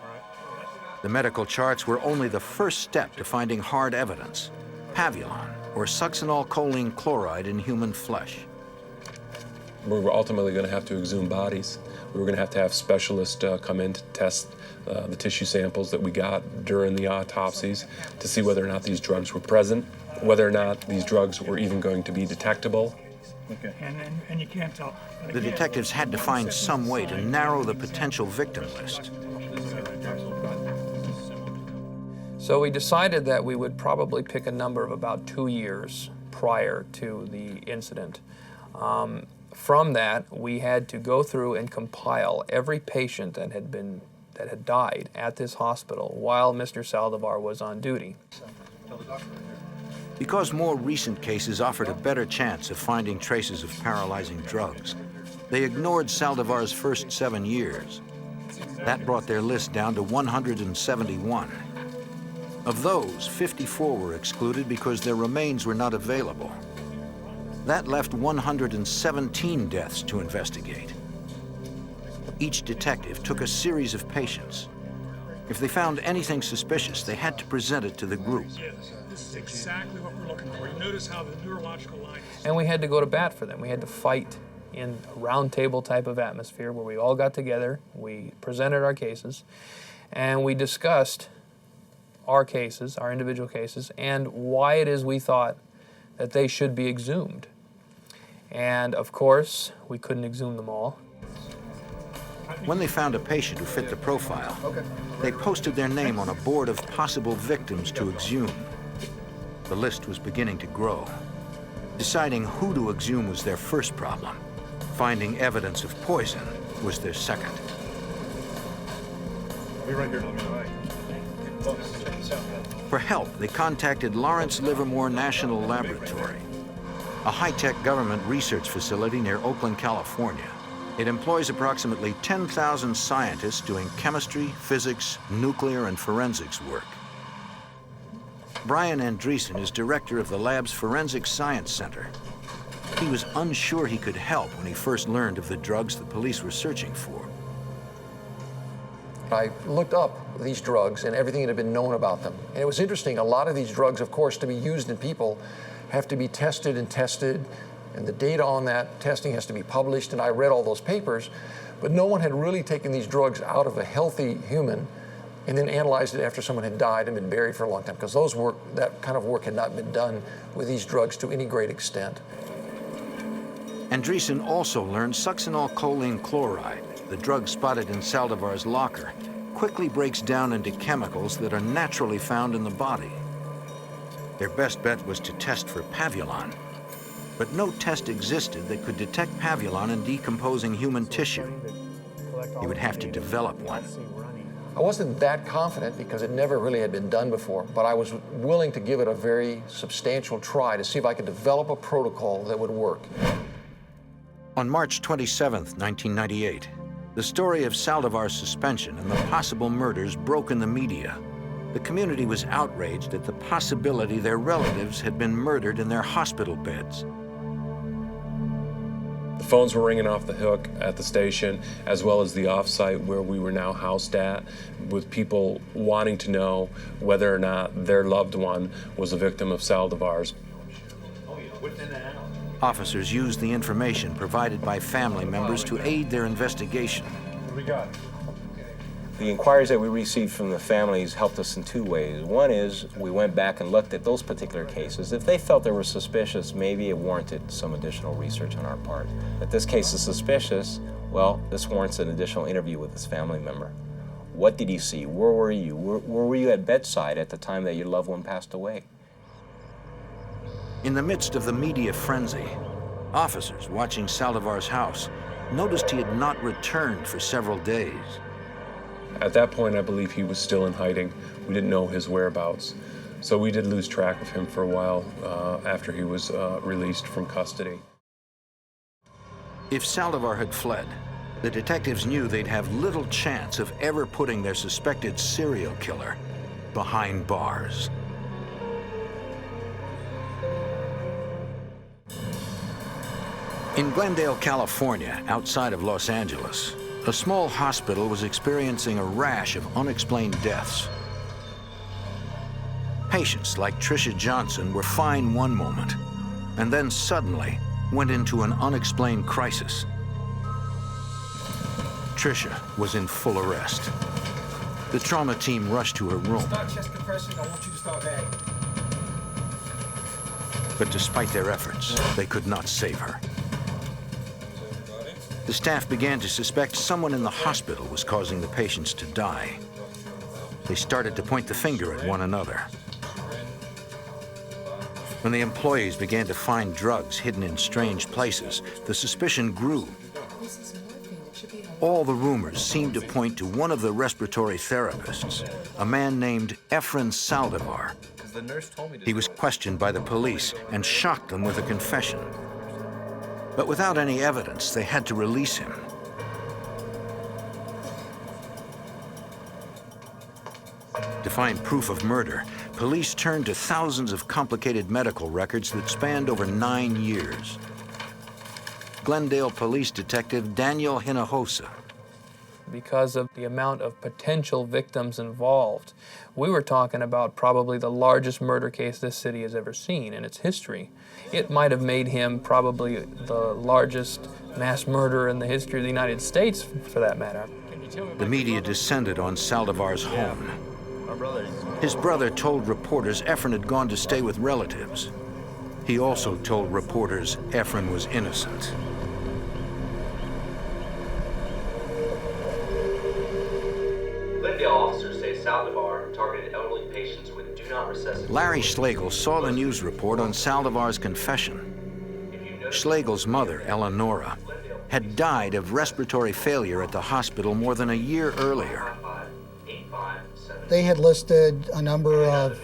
The medical charts were only the first step to finding hard evidence: Pavulon, or succinylcholine chloride in human flesh. We were ultimately going to have to exhume bodies. We were going to have specialists come in to test the tissue samples that we got during the autopsies to see whether or not these drugs were present, whether or not these drugs were even going to be detectable. Okay. And you can't tell. The detectives had to find some way to narrow the potential victim list. So we decided that we would probably pick a number of about 2 years prior to the incident. From that, we had to go through and compile every patient that had died at this hospital while Mr. Saldivar was on duty. Because more recent cases offered a better chance of finding traces of paralyzing drugs, they ignored Saldivar's first 7 years. That brought their list down to 171. Of those, 54 were excluded because their remains were not available. That left 117 deaths to investigate. Each detective took a series of patients. If they found anything suspicious, they had to present it to the group. This is exactly what we're looking for. You notice how the neurological line is. And we had to go to bat for them. We had to fight in a round table type of atmosphere where we all got together, we presented our cases, and we discussed our cases, our individual cases, and why it is we thought that they should be exhumed. And of course, we couldn't exhume them all. When they found a patient who fit the profile, they posted their name on a board of possible victims to exhume. The list was beginning to grow. Deciding who to exhume was their first problem. Finding evidence of poison was their second. I'll be right here. Let me know. For help, they contacted Lawrence Livermore National Laboratory. a high-tech government research facility near Oakland, California. It employs approximately 10,000 scientists doing chemistry, physics, nuclear, and forensics work. Brian Andreessen is director of the lab's Forensic Science Center. He was unsure he could help when he first learned of the drugs the police were searching for. I looked up these drugs and everything that had been known about them. And it was interesting, a lot of these drugs, of course, to be used in people, have to be tested, and the data on that testing has to be published, and I read all those papers, but no one had really taken these drugs out of a healthy human and then analyzed it after someone had died and been buried for a long time, because that kind of work had not been done with these drugs to any great extent. Andreessen also learned succinylcholine chloride, the drug spotted in Saldivar's locker, quickly breaks down into chemicals that are naturally found in the body. Their best bet was to test for pavulon, but no test existed that could detect pavulon in decomposing human tissue. He would have to develop one. I wasn't that confident because it never really had been done before, but I was willing to give it a very substantial try to see if I could develop a protocol that would work. On March 27, 1998, the story of Saldivar's suspension and the possible murders broke in the media. The community was outraged at the possibility their relatives had been murdered in their hospital beds. The phones were ringing off the hook at the station, as well as the off-site where we were now housed at, with people wanting to know whether or not their loved one was a victim of Saldivar's. Officers used the information provided by family members to aid their investigation. What do we got? The inquiries that we received from the families helped us in two ways. One is we went back and looked at those particular cases. If they felt they were suspicious, maybe it warranted some additional research on our part. If this case is suspicious, well, this warrants an additional interview with this family member. What did you see? Where were you? Where were you at bedside at the time that your loved one passed away? In the midst of the media frenzy, officers watching Saldivar's house noticed he had not returned for several days. At that point, I believe he was still in hiding. We didn't know his whereabouts. So we did lose track of him for a while after he was released from custody. If Saldivar had fled, the detectives knew they'd have little chance of ever putting their suspected serial killer behind bars. In Glendale, California, outside of Los Angeles, a small hospital was experiencing a rash of unexplained deaths. Patients like Tricia Johnson were fine one moment, and then suddenly went into an unexplained crisis. Tricia was in full arrest. The trauma team rushed to her room. Start chest compression. I want you to start bagging. But despite their efforts, they could not save her. The staff began to suspect someone in the hospital was causing the patients to die. They started to point the finger at one another. When the employees began to find drugs hidden in strange places, the suspicion grew. All the rumors seemed to point to one of the respiratory therapists, a man named Efren Saldivar. He was questioned by the police and shocked them with a confession. But without any evidence, they had to release him. To find proof of murder, police turned to thousands of complicated medical records that spanned over 9 years. Glendale Police Detective Daniel Hinojosa. Because of the amount of potential victims involved, we were talking about probably the largest murder case this city has ever seen in its history. It might have made him probably the largest mass murderer in the history of the United States, for that matter. The media descended on Saldivar's home. His brother told reporters Efren had gone to stay with relatives. He also told reporters Efren was innocent. Glendale officers say Saldivar targeted elderly patients with do not resuscitate. Larry Schlegel saw the news report on Saldivar's confession. Schlegel's mother, Eleonora, had died of respiratory failure at the hospital more than a year earlier. They had listed a number of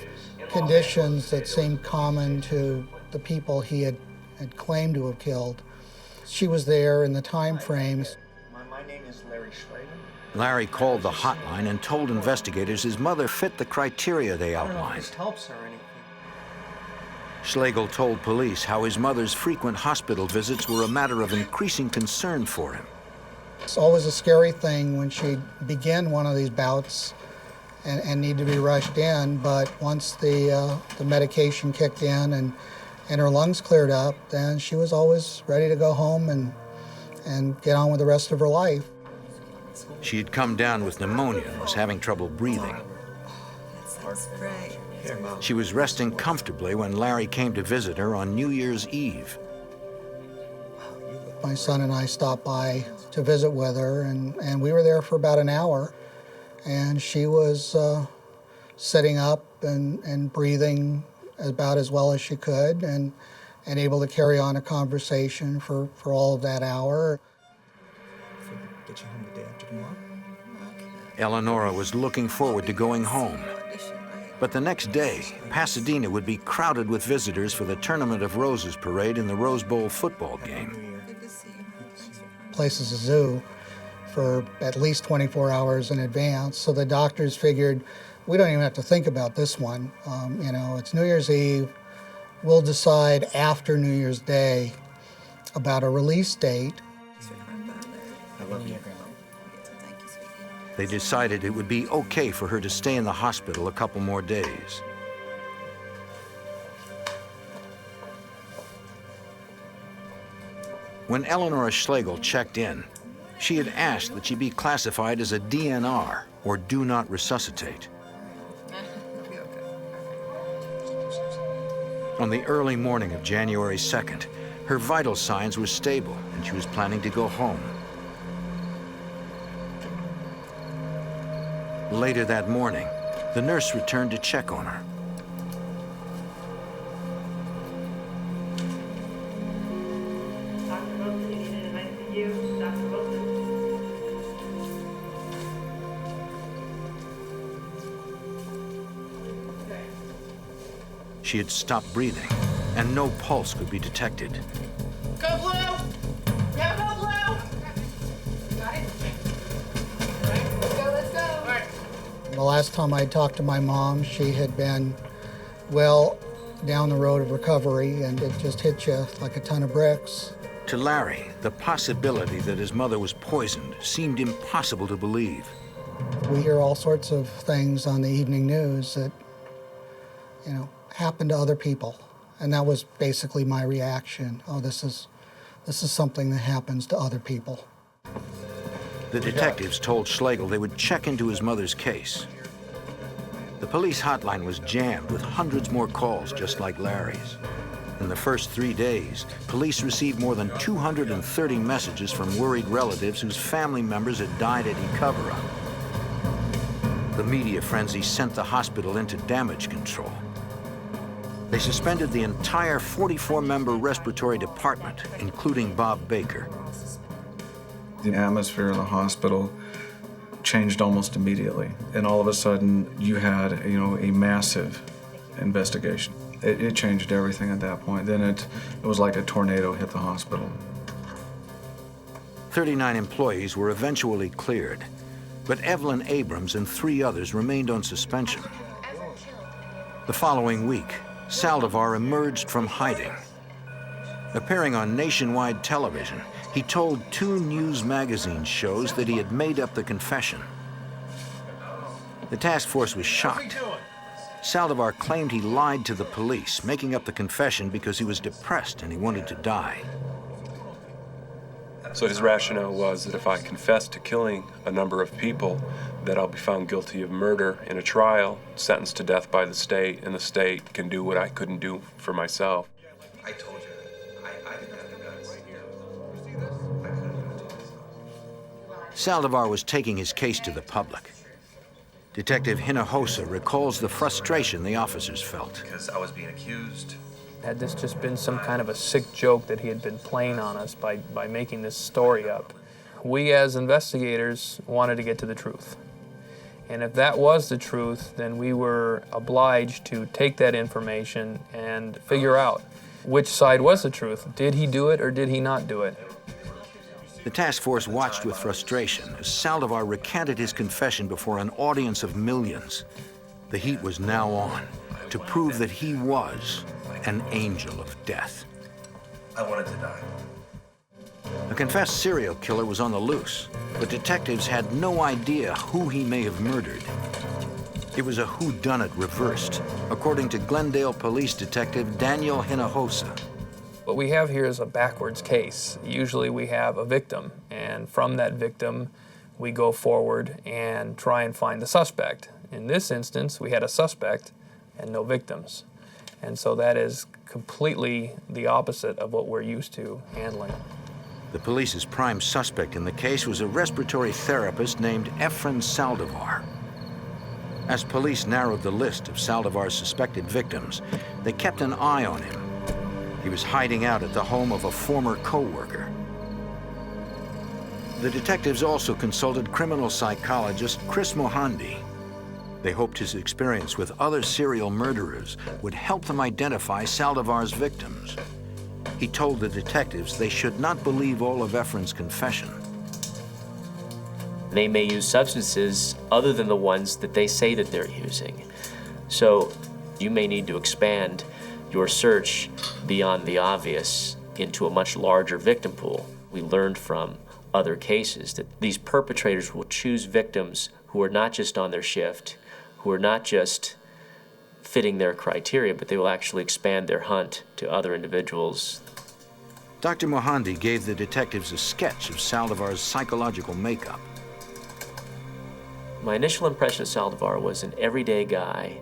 conditions that seemed common to the people he had had claimed to have killed. She was there in the time frames. My name is Larry Schrader. Larry called the hotline and told investigators his mother fit the criteria they I don't know if outlined. this helps or anything. Schlegel told police how his mother's frequent hospital visits were a matter of increasing concern for him. It's always a scary thing when she'd begin one of these bouts and need to be rushed in, but once the medication kicked in and her lungs cleared up, then she was always ready to go home and get on with the rest of her life. She had come down with pneumonia and was having trouble breathing. She was resting comfortably when Larry came to visit her on New Year's Eve. My son and I stopped by to visit with her, and we were there for about an hour, and she was sitting up and breathing about as well as she could, and able to carry on a conversation for all of that hour. Get you home the day after tomorrow. Eleonora was looking forward to going home. But the next day, Pasadena would be crowded with visitors for the Tournament of Roses parade in the Rose Bowl football game. The place is a zoo for at least 24 hours in advance, so the doctors figured, we don't even have to think about this one. You know, it's New Year's Eve. We'll decide after New Year's Day about a release date. I love you. They decided it would be okay for her to stay in the hospital a couple more days. When Eleonora Schlegel checked in, she had asked that she be classified as a DNR, or do not resuscitate. On the early morning of January 2nd, her vital signs were stable and she was planning to go home. Later that morning, the nurse returned to check on her. Dr. Wilson, you needed an ICU. Dr. Wilson. She had stopped breathing, and no pulse could be detected. Go blue! We have go blue! Got it? All right, let's go, let's go. All right. The last time I talked to my mom, she had been well down the road of recovery, and it just hit you like a ton of bricks. To Larry, the possibility that his mother was poisoned seemed impossible to believe. We hear all sorts of things on the evening news that, you know, happen to other people, and that was basically my reaction. Oh, this is something that happens to other people. The detectives told Schlegel they would check into his mother's case. The police hotline was jammed with hundreds more calls just like Larry's. In the first 3 days, police received more than 230 messages from worried relatives whose family members had died at cover-up. The media frenzy sent the hospital into damage control. They suspended the entire 44-member respiratory department, including Bob Baker. The atmosphere of the hospital changed almost immediately, and all of a sudden you had, a massive investigation. It changed everything at that point. Then it was like a tornado hit the hospital. 39 employees were eventually cleared, but Evelyn Abrams and 3 others remained on suspension. The following week, Saldivar emerged from hiding. Appearing on nationwide television, he told 2 news magazine shows that he had made up the confession. The task force was shocked. Saldivar claimed he lied to the police, making up the confession because he was depressed and he wanted to die. So his rationale was that if I confess to killing a number of people, that I'll be found guilty of murder in a trial, sentenced to death by the state, and the state can do what I couldn't do for myself. I told you that. I didn't have the guts. Saldivar was taking his case to the public. Detective Hinojosa recalls the frustration the officers felt. Because I was being accused. Had this just been some kind of a sick joke that he had been playing on us by making this story up? We as investigators wanted to get to the truth. And if that was the truth, then we were obliged to take that information and figure out Which side was the truth? Did he do it or did he not do it? The task force watched with frustration as Saldivar recanted his confession before an audience of millions. The heat was now on to prove that he was an angel of death. I wanted to die. A confessed serial killer was on the loose, but detectives had no idea who he may have murdered. It was a whodunit reversed, according to Glendale Police Detective Daniel Hinojosa. What we have here is a backwards case. Usually we have a victim, and from that victim, we go forward and try and find the suspect. In this instance, we had a suspect and no victims. And so that is completely the opposite of what we're used to handling. The police's prime suspect in the case was a respiratory therapist named Efren Saldivar. As police narrowed the list of Saldivar's suspected victims, they kept an eye on him. He was hiding out at the home of a former co-worker. The detectives also consulted criminal psychologist Chris Mohandi. They hoped his experience with other serial murderers would help them identify Saldivar's victims. He told the detectives they should not believe all of Efren's confession. They may use substances other than the ones that they say that they're using. So you may need to expand your search beyond the obvious into a much larger victim pool. We learned from other cases that these perpetrators will choose victims who are not just on their shift, who are not just fitting their criteria, but they will actually expand their hunt to other individuals. Dr. Mohandi gave the detectives a sketch of Saldivar's psychological makeup. My initial impression of Saldivar was an everyday guy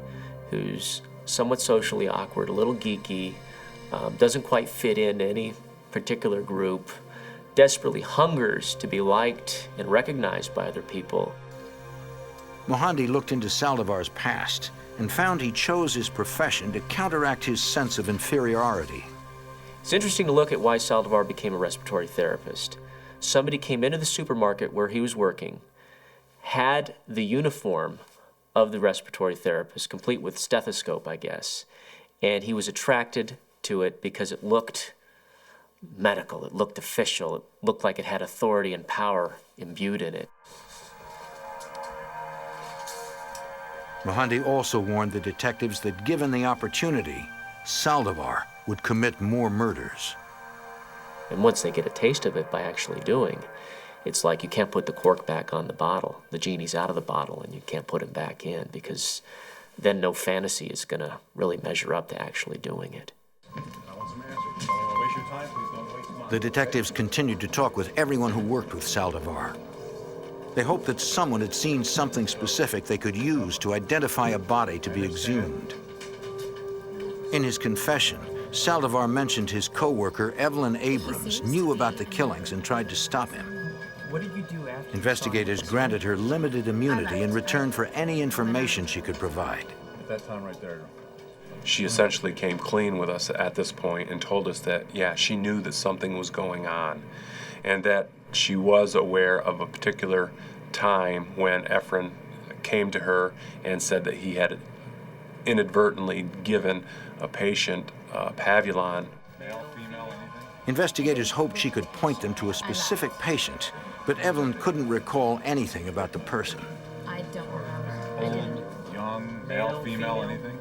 who's somewhat socially awkward, a little geeky, doesn't quite fit in any particular group, desperately hungers to be liked and recognized by other people. Mohandi looked into Saldivar's past and found he chose his profession to counteract his sense of inferiority. It's interesting to look at why Saldivar became a respiratory therapist. Somebody came into the supermarket where he was working, had the uniform of the respiratory therapist, complete with stethoscope, I guess, and he was attracted to it because it looked medical, it looked official, it looked like it had authority and power imbued in it. Mohandi also warned the detectives that given the opportunity, Saldivar would commit more murders. And once they get a taste of it by actually doing, it's like you can't put the cork back on the bottle. The genie's out of the bottle and you can't put him back in, because then no fantasy is going to really measure up to actually doing it. The detectives continued to talk with everyone who worked with Saldivar. They hoped that someone had seen something specific they could use to identify a body to be exhumed. In his confession, Saldivar mentioned his co-worker, Evelyn Abrams, knew about the killings and tried to stop him. What did you do after? Investigators granted her limited immunity in return for any information she could provide. At that time right there. She essentially came clean with us at this point and told us that, yeah, she knew that something was going on and that she was aware of a particular time when Efren came to her and said that he had inadvertently given a patient Pavulon. Male, female, anything? Investigators hoped she could point them to a specific patient, but Evelyn couldn't recall anything about the person. I don't remember. Old, young, male, female, anything?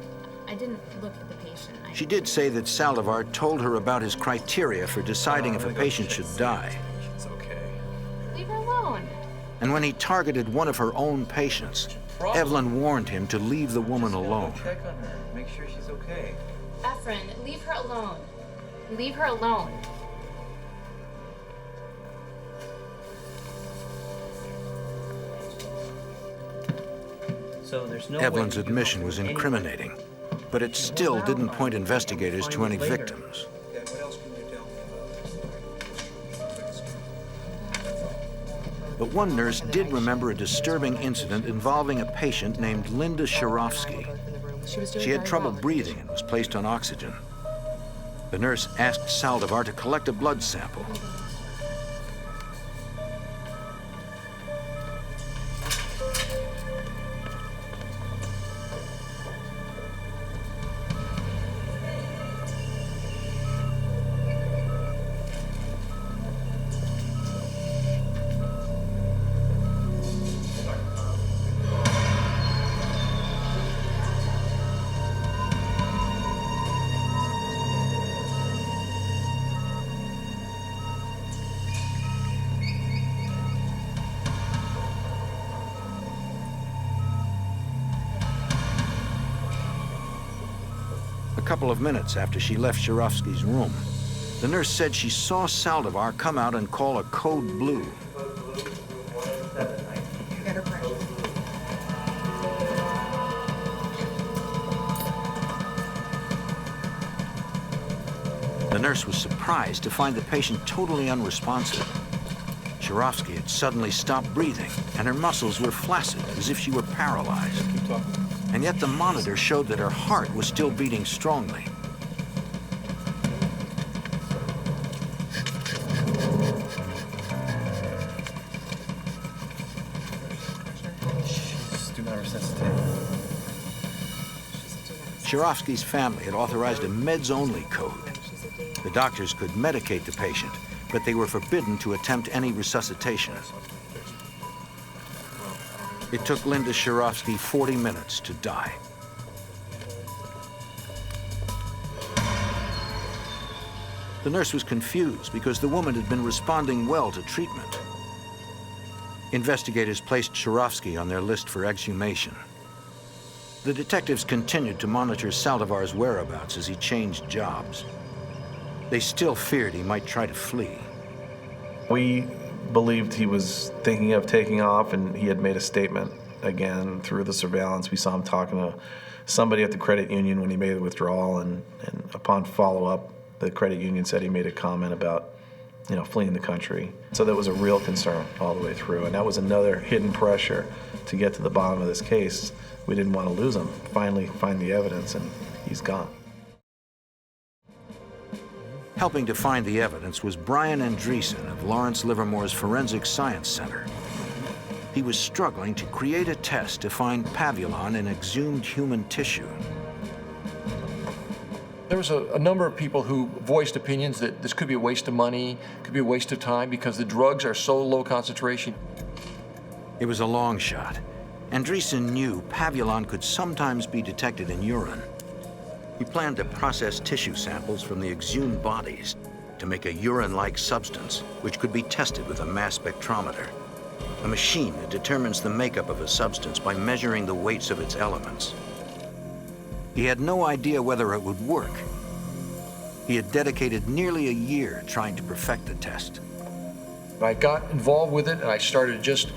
I didn't look at the patient. She did say that Saldivar told her about his criteria for deciding if a patient should die. It's okay. Leave her alone. And when he targeted one of her own patients, Evelyn warned him to leave the woman alone. Check on her. Make sure she's okay. Efren, leave her alone. Leave her alone. So there's no Evelyn's admission was incriminating, but it still didn't point investigators to any victims. But one nurse did remember a disturbing incident involving a patient named Linda Shirovsky. She had trouble breathing and was placed on oxygen. The nurse asked Saldivar to collect a blood sample. couple of minutes after she left Shirovsky's room, the nurse said she saw Saldivar come out and call a code blue. The nurse was surprised to find the patient totally unresponsive. Shirovsky had suddenly stopped breathing, and her muscles were flaccid, as if she were paralyzed. And yet the monitor showed that her heart was still beating strongly. Do not resuscitate. Shirovsky's family had authorized a meds-only code. The doctors could medicate the patient, but they were forbidden to attempt any resuscitation. It took Linda Shirovsky 40 minutes to die. The nurse was confused because the woman had been responding well to treatment. Investigators placed Shirovsky on their list for exhumation. The detectives continued to monitor Saldivar's whereabouts as he changed jobs. They still feared he might try to flee. We believed he was thinking of taking off, and he had made a statement again through the surveillance. We saw him talking to somebody at the credit union when he made the withdrawal, and upon follow-up, the credit union said he made a comment about, fleeing the country. So that was a real concern all the way through, and that was another hidden pressure to get to the bottom of this case. We didn't want to lose him. Finally find the evidence, and he's gone. Helping to find the evidence was Brian Andreessen of Lawrence Livermore's Forensic Science Center. He was struggling to create a test to find pavulon in exhumed human tissue. There was a number of people who voiced opinions that this could be a waste of money, could be a waste of time because the drugs are so low concentration. It was a long shot. Andreessen knew pavulon could sometimes be detected in urine. He planned to process tissue samples from the exhumed bodies to make a urine-like substance, which could be tested with a mass spectrometer, a machine that determines the makeup of a substance by measuring the weights of its elements. He had no idea whether it would work. He had dedicated nearly a year trying to perfect the test. I got involved with it, and I started just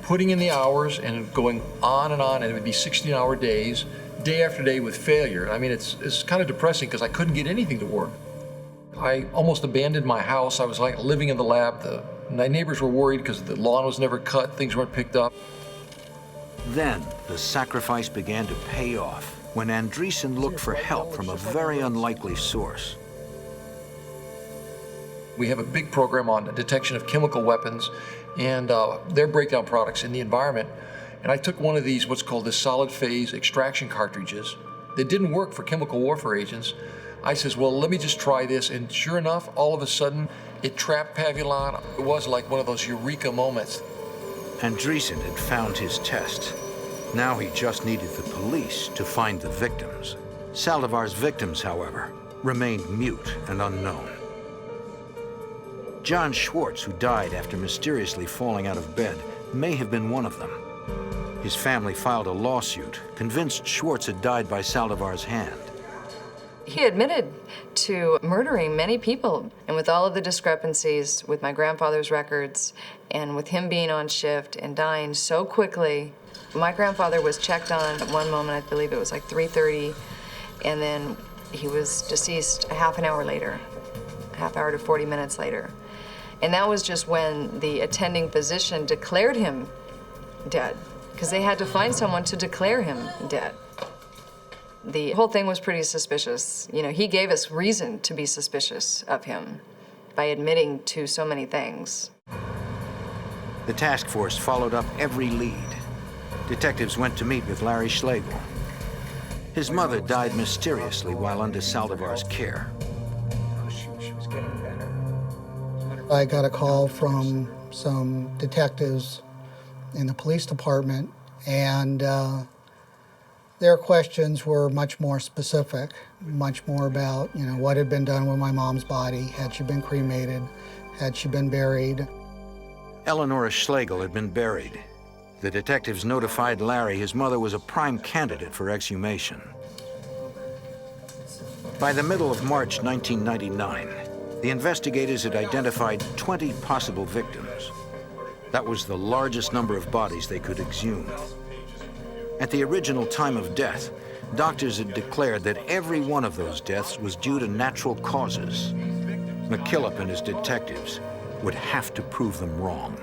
putting in the hours and going on, and it would be 16-hour days, day after day with failure. I mean, it's kind of depressing because I couldn't get anything to work. I almost abandoned my house. I was like living in the lab. My neighbors were worried because the lawn was never cut, things weren't picked up. Then the sacrifice began to pay off when Andreessen looked for help from a very unlikely source. We have a big program on the detection of chemical weapons and their breakdown products in the environment. And I took one of these, what's called the solid phase extraction cartridges that didn't work for chemical warfare agents. I says, well, let me just try this. And sure enough, all of a sudden, it trapped pavulon. It was like one of those eureka moments. Andreessen had found his test. Now he just needed the police to find the victims. Saldivar's victims, however, remained mute and unknown. John Schwartz, who died after mysteriously falling out of bed, may have been one of them. His family filed a lawsuit, convinced Schwartz had died by Saldivar's hand. He admitted to murdering many people, and with all of the discrepancies with my grandfather's records and with him being on shift and dying so quickly, my grandfather was checked on at one moment, I believe it was like 3:30, and then he was deceased a half an hour later, a half hour to 40 minutes later. And that was just when the attending physician declared him dead, because they had to find someone to declare him dead. The whole thing was pretty suspicious. You know, he gave us reason to be suspicious of him by admitting to so many things. The task force followed up every lead. Detectives went to meet with Larry Schlegel. His mother died mysteriously while under Saldivar's care. She was getting better. I got a call from some detectives in the police department, and their questions were much more specific, much more about, what had been done with my mom's body. Had she been cremated? Had she been buried? Eleanor Schlegel had been buried. The detectives notified Larry his mother was a prime candidate for exhumation. By the middle of March 1999, the investigators had identified 20 possible victims. That was the largest number of bodies they could exhume. At the original time of death, doctors had declared that every one of those deaths was due to natural causes. McKillop and his detectives would have to prove them wrong.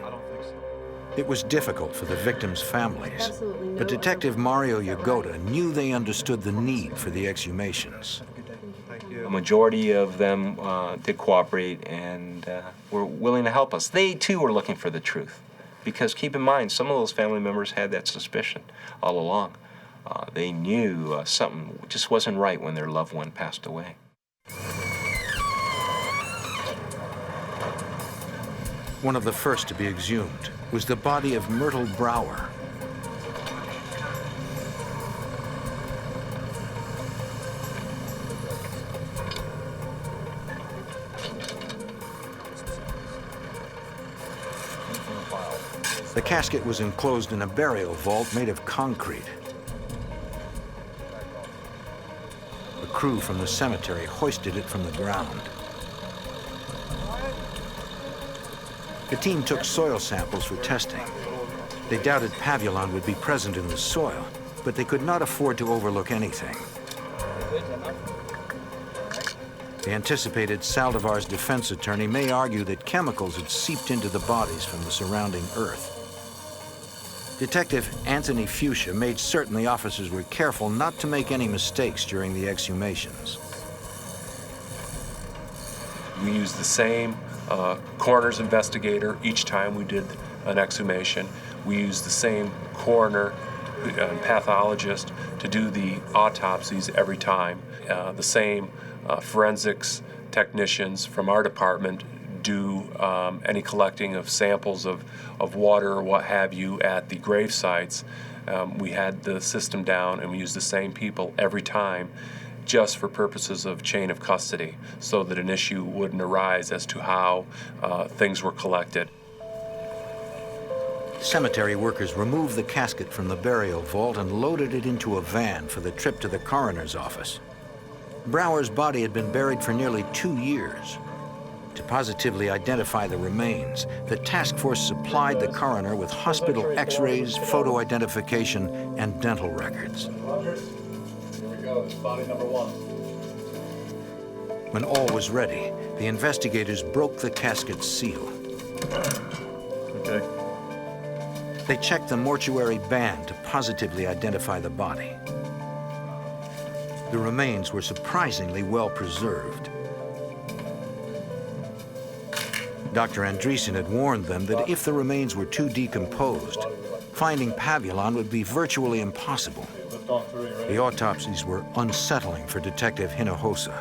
It was difficult for the victims' families, but Detective Mario Yagoda knew they understood the need for the exhumations. The majority of them did cooperate and were willing to help us. They, too, were looking for the truth. Because keep in mind, some of those family members had that suspicion all along. They knew something just wasn't right when their loved one passed away. One of the first to be exhumed was the body of Myrtle Brower. The casket was enclosed in a burial vault made of concrete. The crew from the cemetery hoisted it from the ground. The team took soil samples for testing. They doubted Pavulon would be present in the soil, but they could not afford to overlook anything. The anticipated Saldivar's defense attorney may argue that chemicals had seeped into the bodies from the surrounding earth. Detective Anthony Fuchsia made certain the officers were careful not to make any mistakes during the exhumations. We used the same coroner's investigator each time we did an exhumation. We used the same coroner and pathologist to do the autopsies every time. The same forensics technicians from our department do any collecting of samples of water or what have you at the grave sites. We had the system down and we used the same people every time, just for purposes of chain of custody, so that an issue wouldn't arise as to how things were collected. Cemetery workers removed the casket from the burial vault and loaded it into a van for the trip to the coroner's office. Brower's body had been buried for nearly 2 years. To positively identify the remains, the task force supplied the coroner with hospital x-rays, photo identification, and dental records. Here we go, it's body number 1. When all was ready, the investigators broke the casket's seal. Okay. They checked the mortuary band to positively identify the body. The remains were surprisingly well preserved. Dr. Andreessen had warned them that if the remains were too decomposed, finding Pavulon would be virtually impossible. The autopsies were unsettling for Detective Hinojosa.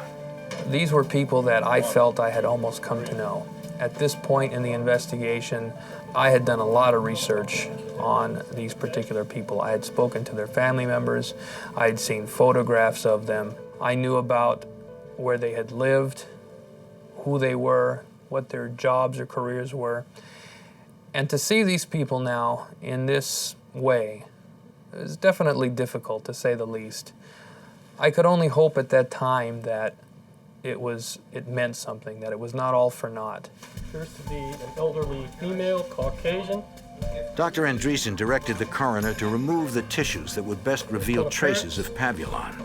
These were people that I felt I had almost come to know. At this point in the investigation, I had done a lot of research on these particular people. I had spoken to their family members. I had seen photographs of them. I knew about where they had lived, who they were, what their jobs or careers were. And to see these people now in this way is definitely difficult, to say the least. I could only hope at that time that it meant something, that it was not all for naught. Appears to be an elderly female, Caucasian. Dr. Andreessen directed the coroner to remove the tissues that would best reveal traces of Pavulon.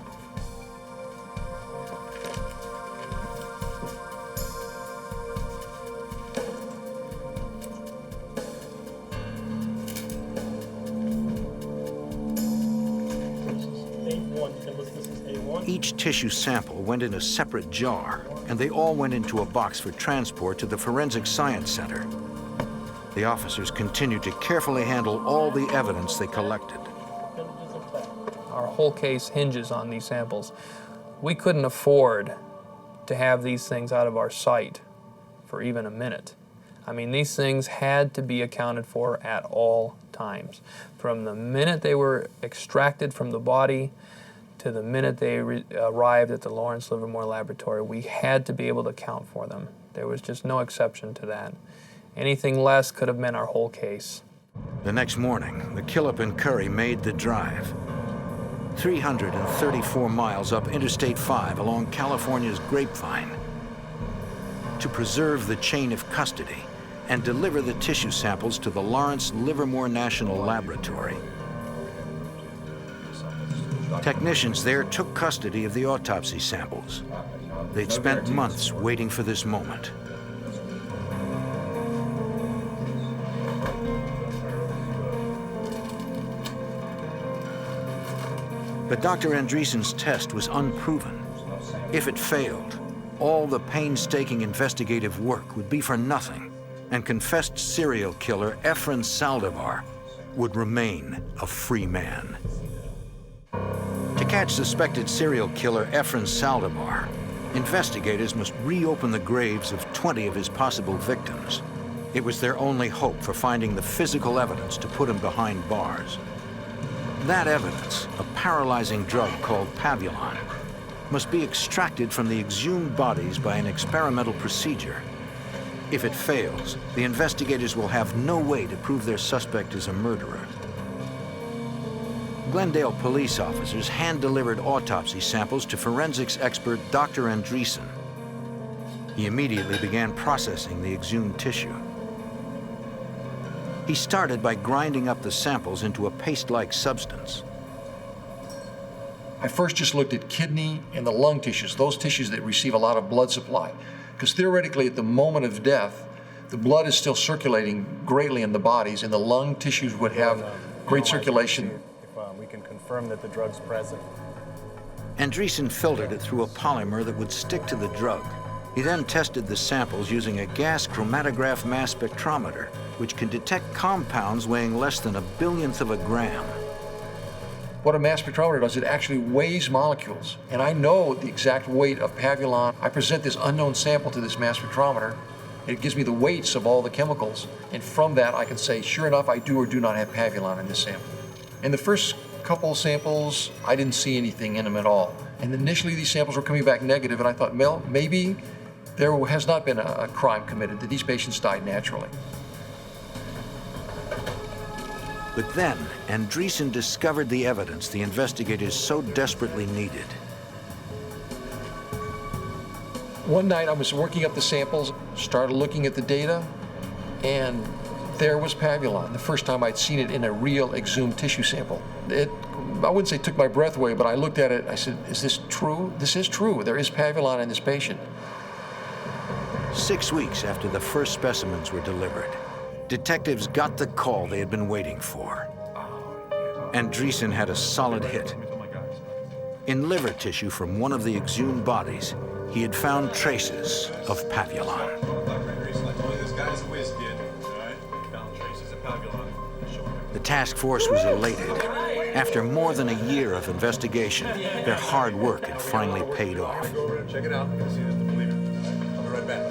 Each tissue sample went in a separate jar, and they all went into a box for transport to the Forensic Science Center. The officers continued to carefully handle all the evidence they collected. Our whole case hinges on these samples. We couldn't afford to have these things out of our sight for even a minute. I mean, these things had to be accounted for at all times. From the minute they were extracted from the body to the minute they arrived at the Lawrence Livermore Laboratory, we had to be able to account for them. There was just no exception to that. Anything less could have meant our whole case. The next morning, McKillop and Curry made the drive. 334 miles up Interstate 5 along California's Grapevine, to preserve the chain of custody and deliver the tissue samples to the Lawrence Livermore National Laboratory. Technicians there took custody of the autopsy samples. They'd spent months waiting for this moment. But Dr. Andreessen's test was unproven. If it failed, all the painstaking investigative work would be for nothing, and confessed serial killer Efren Saldivar would remain a free man. To catch suspected serial killer Efren Saldivar, investigators must reopen the graves of 20 of his possible victims. It was their only hope for finding the physical evidence to put him behind bars. That evidence, a paralyzing drug called Pavulon, must be extracted from the exhumed bodies by an experimental procedure. If it fails, the investigators will have no way to prove their suspect is a murderer. Glendale police officers hand-delivered autopsy samples to forensics expert Dr. Andreessen. He immediately began processing the exhumed tissue. He started by grinding up the samples into a paste-like substance. I first just looked at kidney and the lung tissues, those tissues that receive a lot of blood supply. Because theoretically, at the moment of death, the blood is still circulating greatly in the bodies, and the lung tissues would have great circulation. If we can confirm that the drug's present. Andreessen filtered it through a polymer that would stick to the drug. He then tested the samples using a gas chromatograph mass spectrometer, which can detect compounds weighing less than a billionth of a gram. What a mass spectrometer does, it actually weighs molecules. And I know the exact weight of Pavulon. I present this unknown sample to this mass spectrometer. It gives me the weights of all the chemicals. And from that, I can say, sure enough, I do or do not have Pavulon in this sample. In the first couple samples, I didn't see anything in them at all. And initially, these samples were coming back negative, and I thought, well, maybe there has not been a crime committed, that these patients died naturally. But then, Andreessen discovered the evidence the investigators so desperately needed. One night I was working up the samples, started looking at the data, and there was Pavulon, the first time I'd seen it in a real exhumed tissue sample. It, I wouldn't say took my breath away, but I looked at it, I said, is this true? This is true, there is Pavulon in this patient. 6 weeks after the first specimens were delivered, detectives got the call they had been waiting for. Andreessen had a solid hit. In liver tissue from one of the exhumed bodies, he had found traces of Pavulon. The task force was elated. After more than a year of investigation, their hard work had finally paid off. Check it out. See this to believe it. I'll be right back.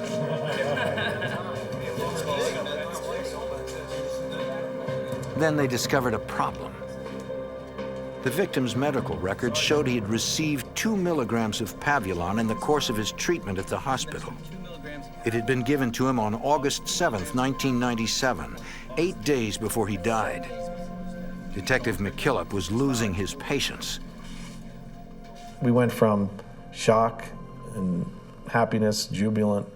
Then they discovered a problem. The victim's medical records showed he had received 2 milligrams of Pavulon in the course of his treatment at the hospital. It had been given to him on August 7th, 1997, 8 days before he died. Detective McKillop was losing his patience. We went from shock and happiness, jubilant,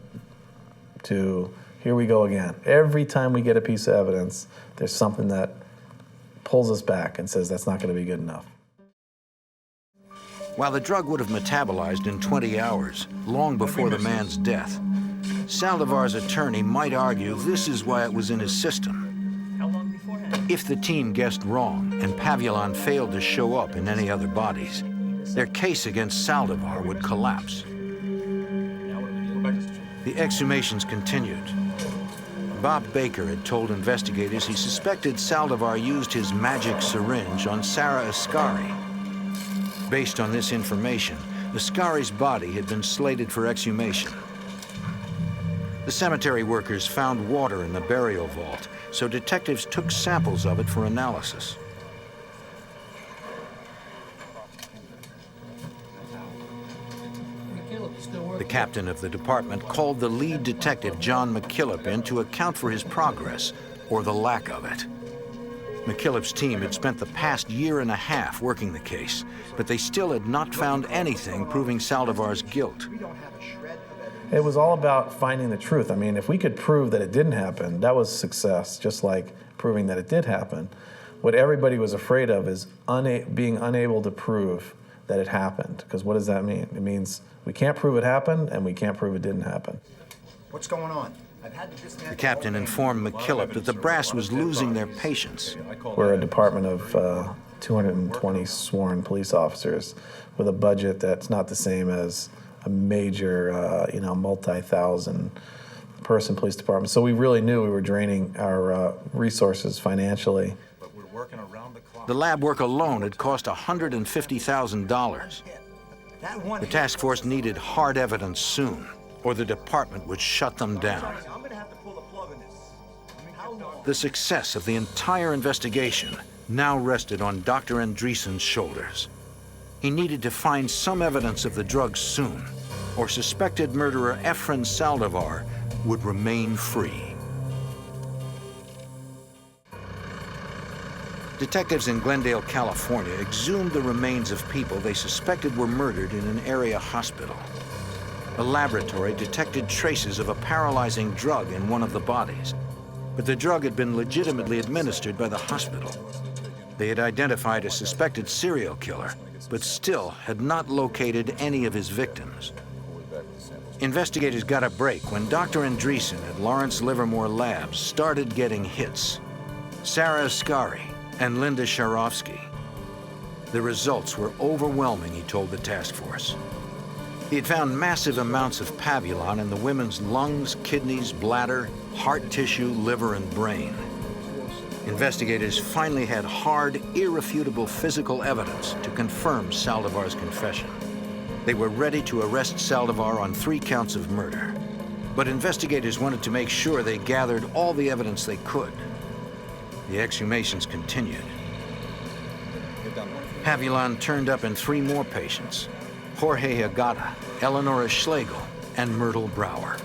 to here we go again. Every time we get a piece of evidence, there's something that pulls us back and says that's not going to be good enough. While the drug would have metabolized in 20 hours, long before the man's death, Saldivar's attorney might argue this is why it was in his system. If the team guessed wrong and Pavulon failed to show up in any other bodies, their case against Saldivar would collapse. The exhumations continued. Bob Baker had told investigators he suspected Saldivar used his magic syringe on Sarah Ascari. Based on this information, Ascari's body had been slated for exhumation. The cemetery workers found water in the burial vault, so detectives took samples of it for analysis. The captain of the department called the lead detective, John McKillop, in to account for his progress, or the lack of it. McKillop's team had spent the past year and a half working the case, but they still had not found anything proving Saldivar's guilt. It was all about finding the truth. I mean, if we could prove that it didn't happen, that was success, just like proving that it did happen. What everybody was afraid of is being unable to prove that it happened, because what does that mean? It means we can't prove it happened, and we can't prove it didn't happen. What's going on? The captain informed McKillop that the brass was losing their patience. We're a department of 220 sworn police officers with a budget that's not the same as a major, multi-thousand person police department. So we really knew we were draining our resources financially. The lab work alone had cost $150,000. The task force needed hard evidence soon, or the department would shut them down. The success of the entire investigation now rested on Dr. Andreessen's shoulders. He needed to find some evidence of the drugs soon, or suspected murderer Efren Saldivar would remain free. Detectives in Glendale, California exhumed the remains of people they suspected were murdered in an area hospital. A laboratory detected traces of a paralyzing drug in one of the bodies, but the drug had been legitimately administered by the hospital. They had identified a suspected serial killer, but still had not located any of his victims. Investigators got a break when Dr. Andreessen at Lawrence Livermore Labs started getting hits. Sarah Ascari and Linda Sharovsky. The results were overwhelming, he told the task force. He had found massive amounts of pavulon in the women's lungs, kidneys, bladder, heart tissue, liver, and brain. Investigators finally had hard, irrefutable physical evidence to confirm Saldivar's confession. They were ready to arrest Saldivar on 3 counts of murder. But investigators wanted to make sure they gathered all the evidence they could. The exhumations continued. Pavulon turned up in 3 more patients: Jorge Agata, Eleonora Schlegel, and Myrtle Brower.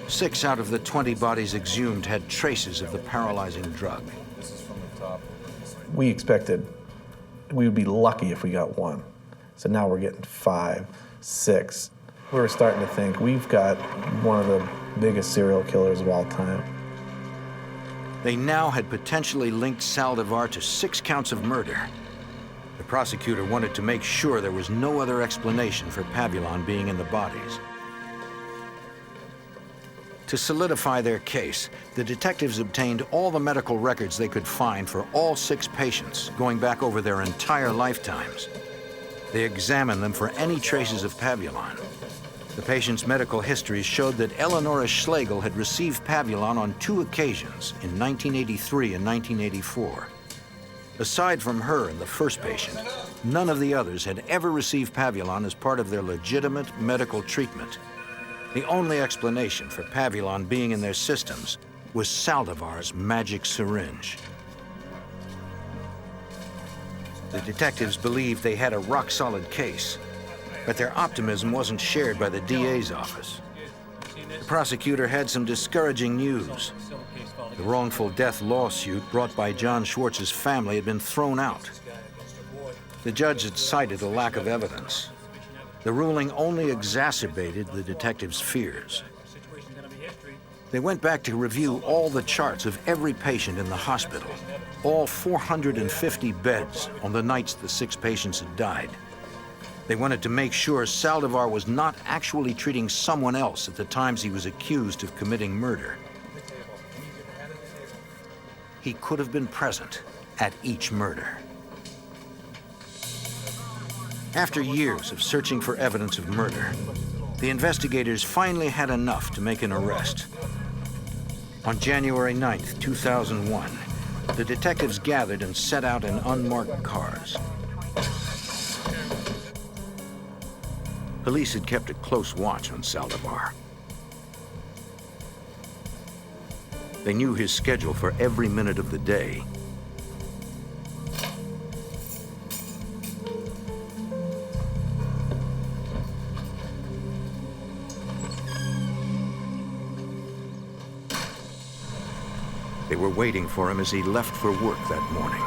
6 out of the 20 bodies exhumed had traces of the paralyzing drug. We expected we would be lucky if we got 1. So now we're getting 5, 6. We were starting to think we've got one of the biggest serial killers of all time. They now had potentially linked Saldivar to 6 counts of murder. The prosecutor wanted to make sure there was no other explanation for pavulon being in the bodies. To solidify their case, the detectives obtained all the medical records they could find for all 6 patients, going back over their entire lifetimes. They examined them for any traces of pavulon. The patient's medical histories showed that Eleonora Schlegel had received pavulon on 2 occasions in 1983 and 1984. Aside from her and the first patient, none of the others had ever received pavulon as part of their legitimate medical treatment. The only explanation for pavulon being in their systems was Saldivar's magic syringe. The detectives believed they had a rock-solid case, but their optimism wasn't shared by the DA's office. The prosecutor had some discouraging news. The wrongful death lawsuit brought by John Schwartz's family had been thrown out. The judge had cited a lack of evidence. The ruling only exacerbated the detectives' fears. They went back to review all the charts of every patient in the hospital, all 450 beds on the nights the 6 patients had died. They wanted to make sure Saldivar was not actually treating someone else at the times he was accused of committing murder. He could have been present at each murder. After years of searching for evidence of murder, the investigators finally had enough to make an arrest. On January 9th, 2001, the detectives gathered and set out in unmarked cars. Police had kept a close watch on Saldivar. They knew his schedule for every minute of the day. They were waiting for him as he left for work that morning.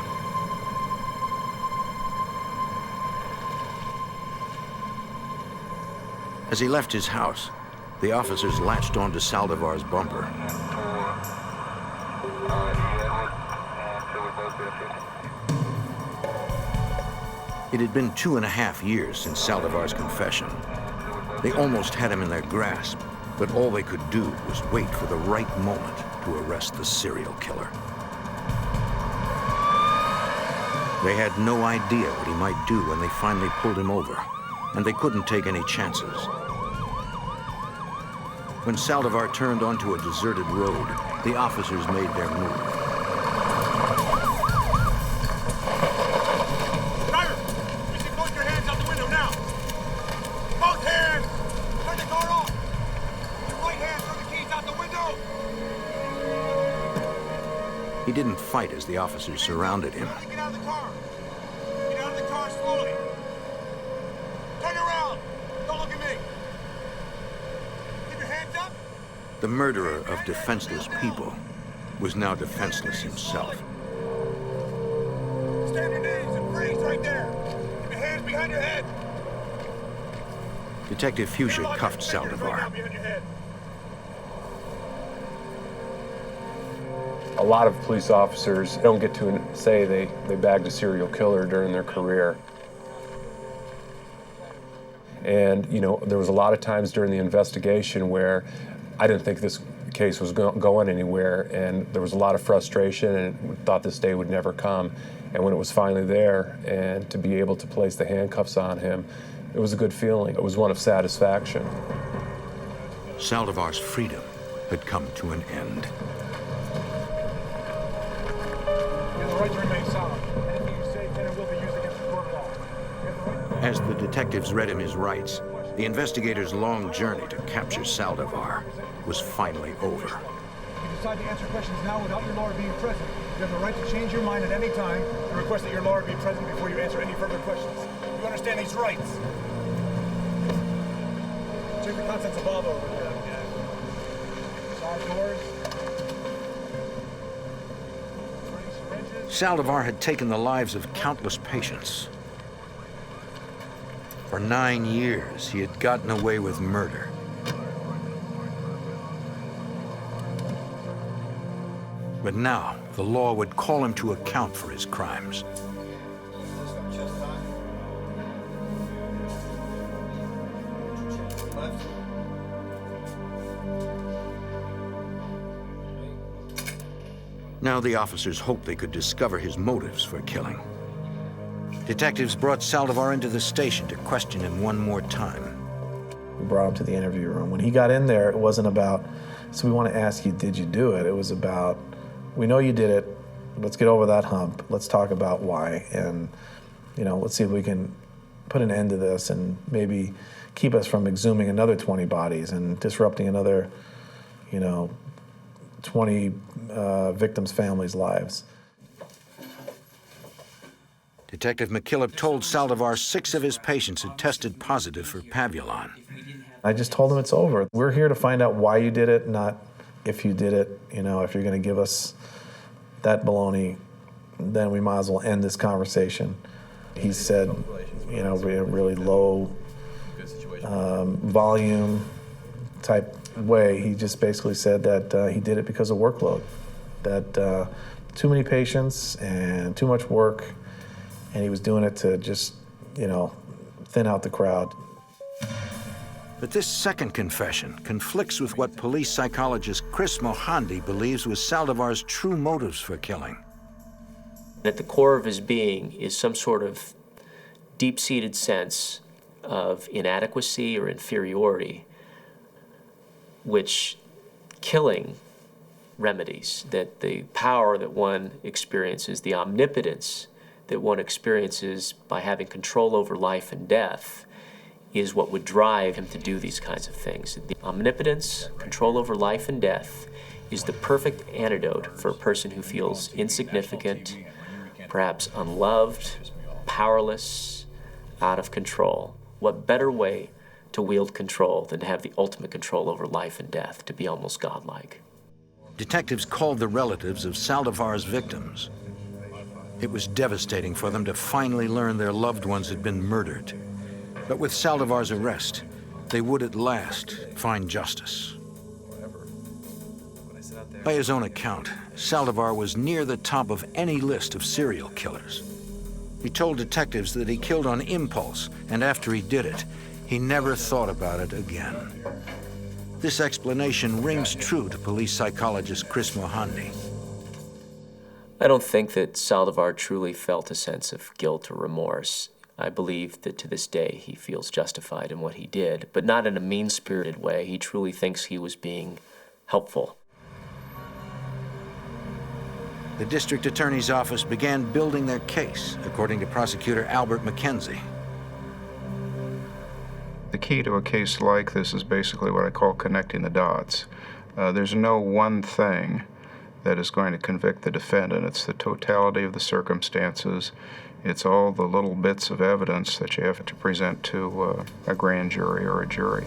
As he left his house, the officers latched onto Saldivar's bumper. It had been 2.5 years since Saldivar's confession. They almost had him in their grasp, but all they could do was wait for the right moment to arrest the serial killer. They had no idea what he might do when they finally pulled him over, and they couldn't take any chances. When Saldivar turned onto a deserted road, the officers made their move. Driver, you should put your hands out the window now. Both hands! Turn the car off! Your right hand, throw the keys out the window! He didn't fight as the officers surrounded him. Get out of the car! Get out of the car slowly! Turn around! Don't look at me! Keep your hands up! The murderer of defenseless people was now defenseless himself. Stand your knees and freeze right there! Keep your hands behind your head! Detective Fuchsia cuffed Saldivar. A lot of police officers don't get to say they bagged a serial killer during their career. And, you know, there was a lot of times during the investigation where I didn't think this case was going anywhere, and there was a lot of frustration and thought this day would never come. And when it was finally there, and to be able to place the handcuffs on him, it was a good feeling. It was one of satisfaction. Saldivar's freedom had come to an end. You have the right to remain silent. Anything you say can and will be used against the court of law. As the detectives read him his rights, the investigators' long journey to capture Saldivar was finally over. If you decide to answer questions now without your lawyer being present, you have the right to change your mind at any time and request that your lawyer be present before you answer any further questions. You understand these rights? Check the contents of all over here. Side doors. Saldivar had taken the lives of countless patients. For 9 years, he had gotten away with murder. But now, the law would call him to account for his crimes. Now the officers hoped they could discover his motives for killing. Detectives brought Saldivar into the station to question him one more time. We brought him to the interview room. When he got in there, it wasn't about, so we want to ask you, did you do it? It was about, we know you did it. Let's get over that hump. Let's talk about why. And, you know, let's see if we can put an end to this and maybe keep us from exhuming another 20 bodies and disrupting another, 20 victims' families' lives. Detective McKillop told Saldivar 6 of his patients had tested positive for Pavulon. I just told him it's over. We're here to find out why you did it, not if you did it. If you're going to give us that baloney, then we might as well end this conversation. He said, really low volume type way. He just basically said that he did it because of workload, that too many patients and too much work, and he was doing it to just, thin out the crowd. But this second confession conflicts with what police psychologist Chris Mohandi believes was Saldivar's true motives for killing. At the core of his being is some sort of deep-seated sense of inadequacy or inferiority, which killing remedies, that the power that one experiences, the omnipotence that one experiences by having control over life and death, is what would drive him to do these kinds of things. The omnipotence, control over life and death, is the perfect antidote for a person who feels insignificant, perhaps unloved, powerless, out of control. What better way to wield control than to have the ultimate control over life and death, to be almost godlike? detectives called the relatives of Saldivar's victims. It was devastating for them to finally learn their loved ones had been murdered. But with Saldivar's arrest, they would at last find justice. By his own account, Saldivar was near the top of any list of serial killers. He told detectives that he killed on impulse, and after he did it, he never thought about it again. This explanation rings true to police psychologist Chris Mohandi. I don't think that Saldivar truly felt a sense of guilt or remorse. I believe that to this day he feels justified in what he did, but not in a mean-spirited way. He truly thinks he was being helpful. The district attorney's office began building their case, according to prosecutor Albert McKenzie. The key to a case like this is basically what I call connecting the dots. There's no one thing that is going to convict the defendant. It's the totality of the circumstances. It's all the little bits of evidence that you have to present to a grand jury or a jury.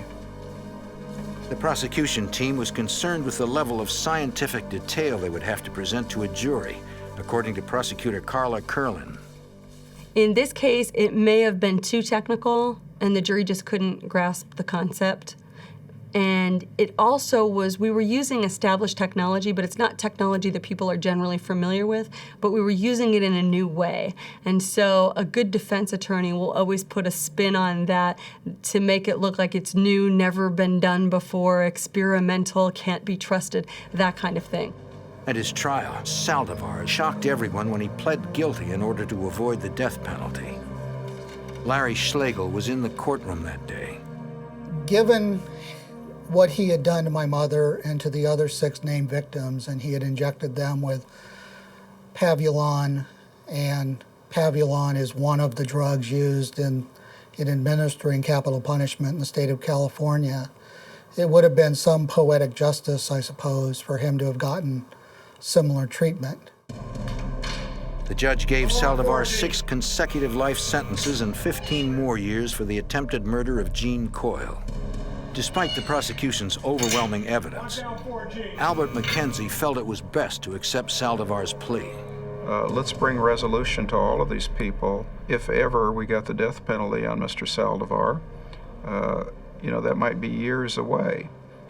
The prosecution team was concerned with the level of scientific detail they would have to present to a jury, according to prosecutor Carla Curlin. In this case, it may have been too technical, and the jury just couldn't grasp the concept. And it also was, we were using established technology, but it's not technology that people are generally familiar with, but we were using it in a new way. And so a good defense attorney will always put a spin on that to make it look like it's new, never been done before, experimental, can't be trusted, that kind of thing. At his trial, Saldivar shocked everyone when he pled guilty in order to avoid the death penalty. Larry Schlegel was in the courtroom that day. Given what he had done to my mother and to the other 6 named victims, and he had injected them with Pavulon, and Pavulon is one of the drugs used in administering capital punishment in the state of California. It would have been some poetic justice, I suppose, for him to have gotten similar treatment. The judge gave Saldivar 6 consecutive life sentences and 15 more years for the attempted murder of Gene Coyle. Despite the prosecution's overwhelming evidence, Albert McKenzie felt it was best to accept Saldivar's plea. Let's bring resolution to all of these people. If ever we got the death penalty on Mr. Saldivar, that might be years away,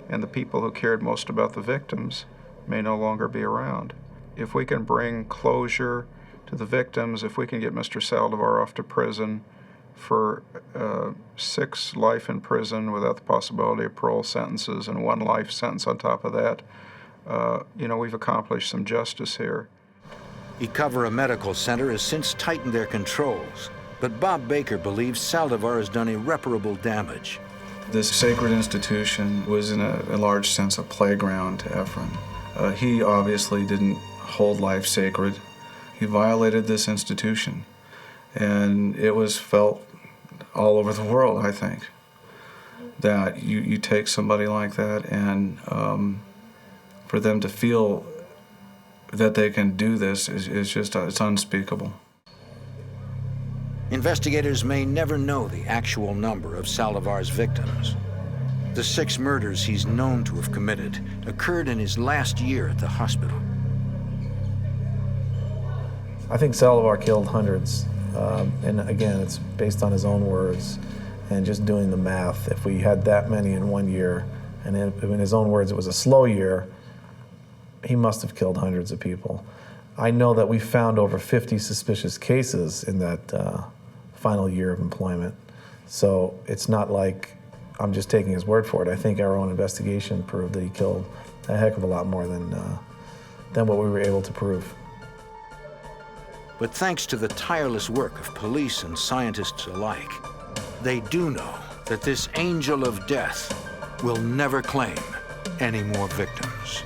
and the people who cared most about the victims may no longer be around. If we can bring closure to the victims, if we can get Mr. Saldivar off to prison for 6 life in prison without the possibility of parole sentences and 1 life sentence on top of that, we've accomplished some justice here. Ecovera Medical Center has since tightened their controls, but Bob Baker believes Saldivar has done irreparable damage. This sacred institution was in a large sense a playground to Efren. He obviously didn't hold life sacred. He violated this institution, and it was felt all over the world, I think, that you take somebody like that and for them to feel that they can do this is just, it's unspeakable. Investigators may never know the actual number of Saldivar's victims. The 6 murders he's known to have committed occurred in his last year at the hospital. I think Saldivar killed hundreds. And again, it's based on his own words and just doing the math. If we had that many in 1 year, and in his own words, it was a slow year, he must have killed hundreds of people. I know that we found over 50 suspicious cases in that final year of employment. So it's not like I'm just taking his word for it. I think our own investigation proved that he killed a heck of a lot more than what we were able to prove. But thanks to the tireless work of police and scientists alike, they do know that this angel of death will never claim any more victims.